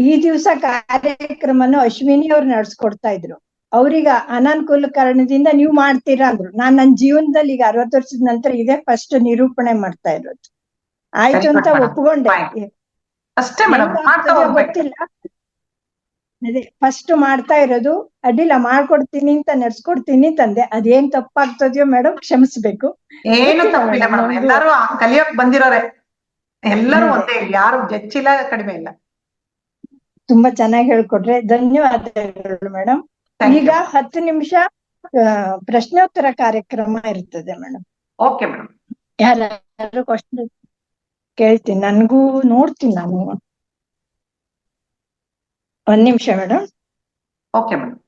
ಈ ದಿವಸ ಕಾರ್ಯಕ್ರಮನ ಅಶ್ವಿನಿ ಅವ್ರು ನಡ್ಸ್ಕೊಡ್ತಾ ಇದ್ರು. ಅವ್ರೀಗ ಅನಾನುಕೂಲ ಕಾರಣದಿಂದ ನೀವು ಮಾಡ್ತೀರಾ ಅಂದ್ರು. ನಾನ್ ನನ್ನ ಜೀವನದಲ್ಲಿ ಈಗ 60 ವರ್ಷದ ನಂತರ ಇದೇ ಫಸ್ಟ್ ನಿರೂಪಣೆ ಮಾಡ್ತಾ ಇರೋದು. ಆಯ್ತು ಅಂತ ಒಪ್ಕೊಂಡೆ. ಗೊತ್ತಿಲ್ಲ, ಅದೇ ಫಸ್ಟ್ ಮಾಡ್ತಾ ಇರೋದು. ಅಡ್ಡಿಲ್ಲ, ಮಾಡ್ಕೊಡ್ತೀನಿ ಅಂತ ನಡ್ಸ್ಕೊಡ್ತೀನಿ ತಂದೆ. ಅದೇನ್ ತಪ್ಪಾಗ್ತದ್ಯೋ ಮೇಡಮ್ ಕ್ಷಮಿಸ್ಬೇಕು. ಏನು ತಪ್ಪಿಲ್ಲ ಮೇಡಮ್, ಎಲ್ಲಾರು ಕಲಿಯೋಕ್ ಬಂದಿರೋರೆ, ಎಲ್ಲರೂ ಒಂದೇ, ಯಾರು ಹೆಚ್ಚಿಲ್ಲ ಕಡಿಮೆ ಇಲ್ಲ. ತುಂಬಾ ಚೆನ್ನಾಗಿ ಹೇಳ್ಕೊಟ್ರೆ ಧನ್ಯವಾದಗಳು ಮೇಡಮ್. ಈಗ 10 ನಿಮಿಷ ಪ್ರಶ್ನೋತ್ತರ ಕಾರ್ಯಕ್ರಮ ಇರ್ತದೆ ಮೇಡಮ್. Okay madam. ಯಾರು ಕ್ವಶನ್ ಕೇಳ್ತೀನಿ, ನನ್ಗೂ ನೋಡ್ತೀನಿ ನಾನು. 1 ನಿಮಿಷ ಮೇಡಮ್. Okay madam.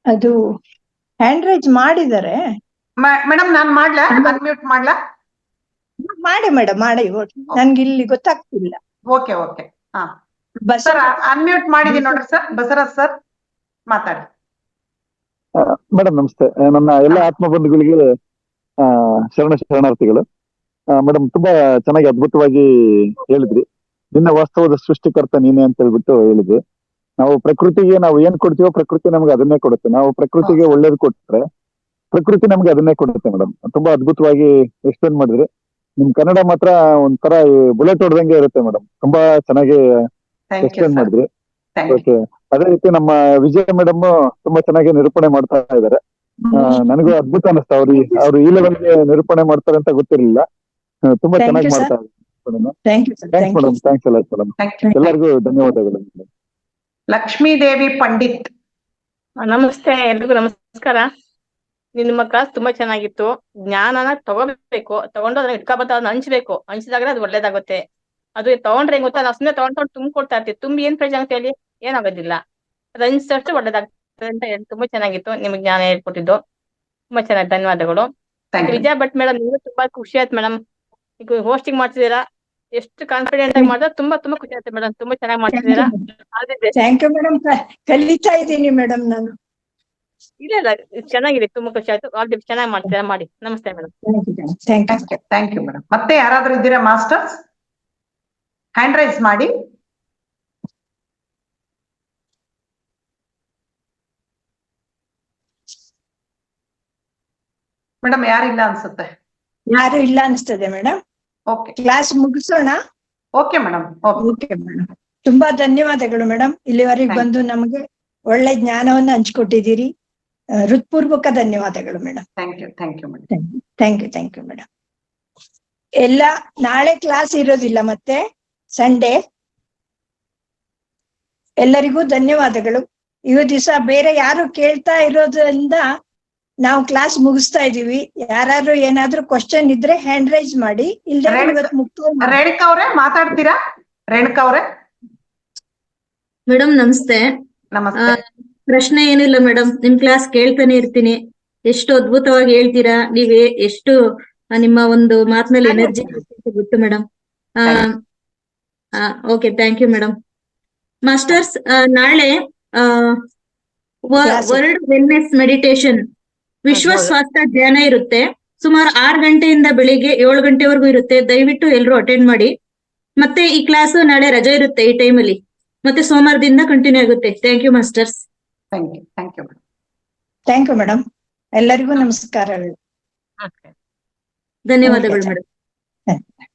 ಅದು ಹ್ಯಾಂಡ್ ರೈಸ್ ಮಾಡಿದ್ದಾರೆ ಮೇಡಮ್. ನಾನ್ ಮಾಡ್ಲಾ, ಅನ್ಮ್ಯೂಟ್ ಮಾಡ್ಲಾ? ಮಾಡಿ ಮೇಡಮ್, ಮಾಡಿ. ನನ್ಗೆ ಇಲ್ಲಿ ಗೊತ್ತಾಗ್ತಿಲ್ಲ. Okay okay. ಹಾ ಸರ್, ಅನ್ಮ್ಯೂಟ್ ಮಾಡಿದೀನಿ ನೋಡ್ರಿ ಸರ್. ಬಸವರಾಜ್ ಸರ್ ಮಾತಾಡಿ. ಮೇಡಮ್ ನಮಸ್ತೆ. ನನ್ನ ಎಲ್ಲ ಆತ್ಮ ಬಂಧುಗಳಿಗೆ ಶರಣಾರ್ಥಿಗಳು. ಮೇಡಮ್, ತುಂಬಾ ಚೆನ್ನಾಗಿ ಅದ್ಭುತವಾಗಿ ಹೇಳಿದ್ರಿ. ನಿನ್ನ ವಾಸ್ತವದ ಸೃಷ್ಟಿಕರ್ತ ನೀನೆ ಅಂತ ಹೇಳ್ಬಿಟ್ಟು ಹೇಳಿದ್ರಿ. ನಾವು ಪ್ರಕೃತಿಗೆ ನಾವು ಏನ್ ಕೊಡ್ತೀವೋ ಪ್ರಕೃತಿ ನಮ್ಗೆ ಅದನ್ನೇ ಕೊಡುತ್ತೆ. ನಾವು ಪ್ರಕೃತಿಗೆ ಒಳ್ಳೇದು ಕೊಟ್ರೆ ಪ್ರಕೃತಿ ನಮ್ಗೆ ಅದನ್ನೇ ಕೊಡುತ್ತೆ. ಮೇಡಮ್, ತುಂಬಾ ಅದ್ಭುತವಾಗಿ ಎಕ್ಸ್ಪ್ಲೇನ್ ಮಾಡಿದ್ರಿ. ನಿಮ್ ಕನ್ನಡ ಮಾತ್ರ ಒಂಥರ ಬುಲೆಟ್ ಹೊಡೆದಂಗೆ ಇರುತ್ತೆ ಮೇಡಮ್. ತುಂಬಾ ಚೆನ್ನಾಗಿ ಎಕ್ಸ್ಪ್ಲೇನ್ ಮಾಡಿದ್ರಿ. ಓಕೆ, ಅದೇ ರೀತಿ ನಮ್ಮ ವಿಜಯ ಮೇಡಮ್ ತುಂಬಾ ಚೆನ್ನಾಗಿ ನಿರೂಪಣೆ ಮಾಡ್ತಾ ಇದ್ದಾರೆ. ನನಗೂ ಅದ್ಭುತ ಅನಿಸ್ತಾ. ಅವ್ರು ಈ ಲೆವೆಲ್ಗೆ ನಿರೂಪಣೆ ಮಾಡ್ತಾರೆ ಅಂತ ಗೊತ್ತಿರಲಿಲ್ಲ. ತುಂಬಾ ಚೆನ್ನಾಗಿ ಮಾಡ್ತಾ ಇದ್ದಾರೆ. Thanks madam. ಥ್ಯಾಂಕ್ಸ್ ಎಲ್ಲ ಮೇಡಮ್. ಎಲ್ಲರಿಗೂ ಧನ್ಯವಾದಗಳು. ಲಕ್ಷ್ಮೀ ದೇವಿ ಪಂಡಿತ್. ನಮಸ್ತೆ, ಎಲ್ರಿಗೂ ನಮಸ್ಕಾರ. ನಿಮ್ಮ ಕ್ಲಾಸ್ ತುಂಬಾ ಚೆನ್ನಾಗಿತ್ತು. ಜ್ಞಾನನ ತಗೋಬೇಕು, ತಗೊಂಡು ಅದನ್ನ ಇಟ್ಕೊಬತ್ತ, ಅದನ್ನ ಹಂಚ್ಬೇಕು. ಹಂಚಿದಾಗಲೇ ಅದು ಒಳ್ಳೇದಾಗುತ್ತೆ. ಅದು ತಗೊಂಡ್ರೆ ಹೆಂಗ್ ಗೊತ್ತಾ, ನಾವು ಸುಮ್ಮನೆ ತಗೊಂಡು ತುಂಬಿಕೊಡ್ತಾ ಇರ್ತೀವಿ. ತುಂಬಿ ಏನ್ ಪ್ರಯೋಜನ ಅಂತ ಹೇಳಿ, ಏನಾಗೋದಿಲ್ಲ. ಅದು ಹಂಚಿದಷ್ಟು ಒಳ್ಳೇದಾಗ್ತದೆ ಅಂತ ಹೇಳಿ ತುಂಬಾ ಚೆನ್ನಾಗಿತ್ತು. ನಿಮ್ಗೆ ಜ್ಞಾನ ಹೇಳ್ಕೊಟ್ಟಿದ್ದು ತುಂಬಾ ಚೆನ್ನಾಗಿ ಧನ್ಯವಾದಗಳು. ವಿಜಯ ಭಟ್ ಮೇಡಮ್, ನಿಮ್ಗೆ ತುಂಬಾ ಖುಷಿ ಆಯ್ತು ಮೇಡಮ್. ಈಗ ಹೋಸ್ಟಿಂಗ್ ಮಾಡ್ತಿದ್ದೀರಾ, ಎಷ್ಟು ಕಾನ್ಫಿಡೆಂಟ್ ಆಗಿ ಮಾಡಿದ್ರೆ ತುಂಬಾ ಖುಷಿ ಆಯ್ತು ಮೇಡಮ್. ತುಂಬಾ ಚೆನ್ನಾಗಿ ಮಾಡ್ತಿದ್ದೀರಾ. Thank you madam. ಕಲಿತಾ ಇದ್ದೀನಿ ಮೇಡಮ್ ನಾನು. ಇಲ್ಲ, ಚೆನ್ನಾಗಿದೆ, ತುಂಬಾ ಖುಷಿ ಆಯ್ತು. ಆಲ್ ದಿ ಚೆನ್ನಾಗಿ ಮಾಡ್ತೀರಾ, ಮಾಡಿ. ನಮಸ್ತೆ ಮೇಡಮ್. Thank you madam. ಮತ್ತೆ ಯಾರಾದ್ರೂ ಇದ್ದೀರಾ ಮಾಸ್ಟರ್ಸ್? ಹ್ಯಾಂಡ್ ರೈಸ್ ಮಾಡಿ. ಮೇಡಮ್ ಯಾರಿಲ್ಲ ಅನ್ಸುತ್ತೆ. ಯಾರು ಇಲ್ಲ ಅನ್ಸ್ತದೆ ಮೇಡಮ್. ಓಕೆ, ಕ್ಲಾಸ್ ಮುಗಿಸೋಣ. Okay madam. ಓಕೆ ಮೇಡಮ್, ತುಂಬಾ ಧನ್ಯವಾದಗಳು ಮೇಡಮ್. ಇಲ್ಲಿವರೆಗೆ ಬಂದು ನಮಗೆ ಒಳ್ಳೆ ಜ್ಞಾನವನ್ನು ಹಂಚ್ಕೊಟ್ಟಿದ್ದೀರಿ. ಹೃತ್ಪೂರ್ವಕ ಧನ್ಯವಾದಗಳು madam. Thank you madam. Thank you madam. ಎಲ್ಲ ನಾಳೆ ಕ್ಲಾಸ್ ಇರೋದಿಲ್ಲ, ಮತ್ತೆ ಸಂಡೇ. ಎಲ್ಲರಿಗೂ ಧನ್ಯವಾದಗಳು. ಈ ದಿವಸ ಬೇರೆ ಯಾರು ಕೇಳ್ತಾ ಇರೋದ್ರಿಂದ ನಾವು ಕ್ಲಾಸ್ ಮುಗಿಸ್ತಾ ಇದೀವಿ. ಯಾರು ಏನಾದ್ರೂ ಕ್ವಶನ್ ಇದ್ರೆ ಹ್ಯಾಂಡ್ ರೈಸ್ ಮಾಡಿ. ಇಲ್ದೇ ಇವತ್ತು ಮುಕ್ತ. ರೇಣುಕಾ ಅವರೇ ಮಾತಾಡ್ತೀರಾ? ರೇಣುಕಾ ಅವರೇ ಮೇಡಮ್ ನಮಸ್ತೆ. ನಮಸ್ತೆ. ಪ್ರಶ್ನೆ ಏನಿಲ್ಲ ಮೇಡಮ್, ನಿಮ್ ಕ್ಲಾಸ್ ಕೇಳ್ತಾನೆ ಇರ್ತೀನಿ. ಎಷ್ಟು ಅದ್ಭುತವಾಗಿ ಹೇಳ್ತೀರಾ. ನೀವೇ ಎಷ್ಟು ನಿಮ್ಮ ಒಂದು ಮಾತಿನಲ್ಲಿ ಎನರ್ಜಿ ಗೊತ್ತು madam. Okay, thank you madam. Masters, ನಾಳೆ ವರ್ಲ್ಡ್ ವೆಲ್ನೆಸ್ ಮೆಡಿಟೇಷನ್, ವಿಶ್ವ ಸ್ವಾಸ್ಥ್ಯ ಧ್ಯಾನ ಇರುತ್ತೆ. ಸುಮಾರು 6 ಗಂಟೆಯಿಂದ ಬೆಳಿಗ್ಗೆ 7 ಗಂಟೆವರೆಗೂ ಇರುತ್ತೆ. ದಯವಿಟ್ಟು ಎಲ್ಲರೂ ಅಟೆಂಡ್ ಮಾಡಿ. ಮತ್ತೆ ಈ ಕ್ಲಾಸ್ ನಾಳೆ ರಜೆ ಇರುತ್ತೆ ಈ ಟೈಮಲ್ಲಿ. ಮತ್ತೆ ಸೋಮವಾರದಿಂದ ಕಂಟಿನ್ಯೂ ಆಗುತ್ತೆ. Thank you masters. Thank you madam. Thank you madam. ಎಲ್ಲರಿಗೂ ನಮಸ್ಕಾರಗಳು. ಧನ್ಯವಾದಗಳು ಮೇಡಮ್. ಮೇಡಮ್.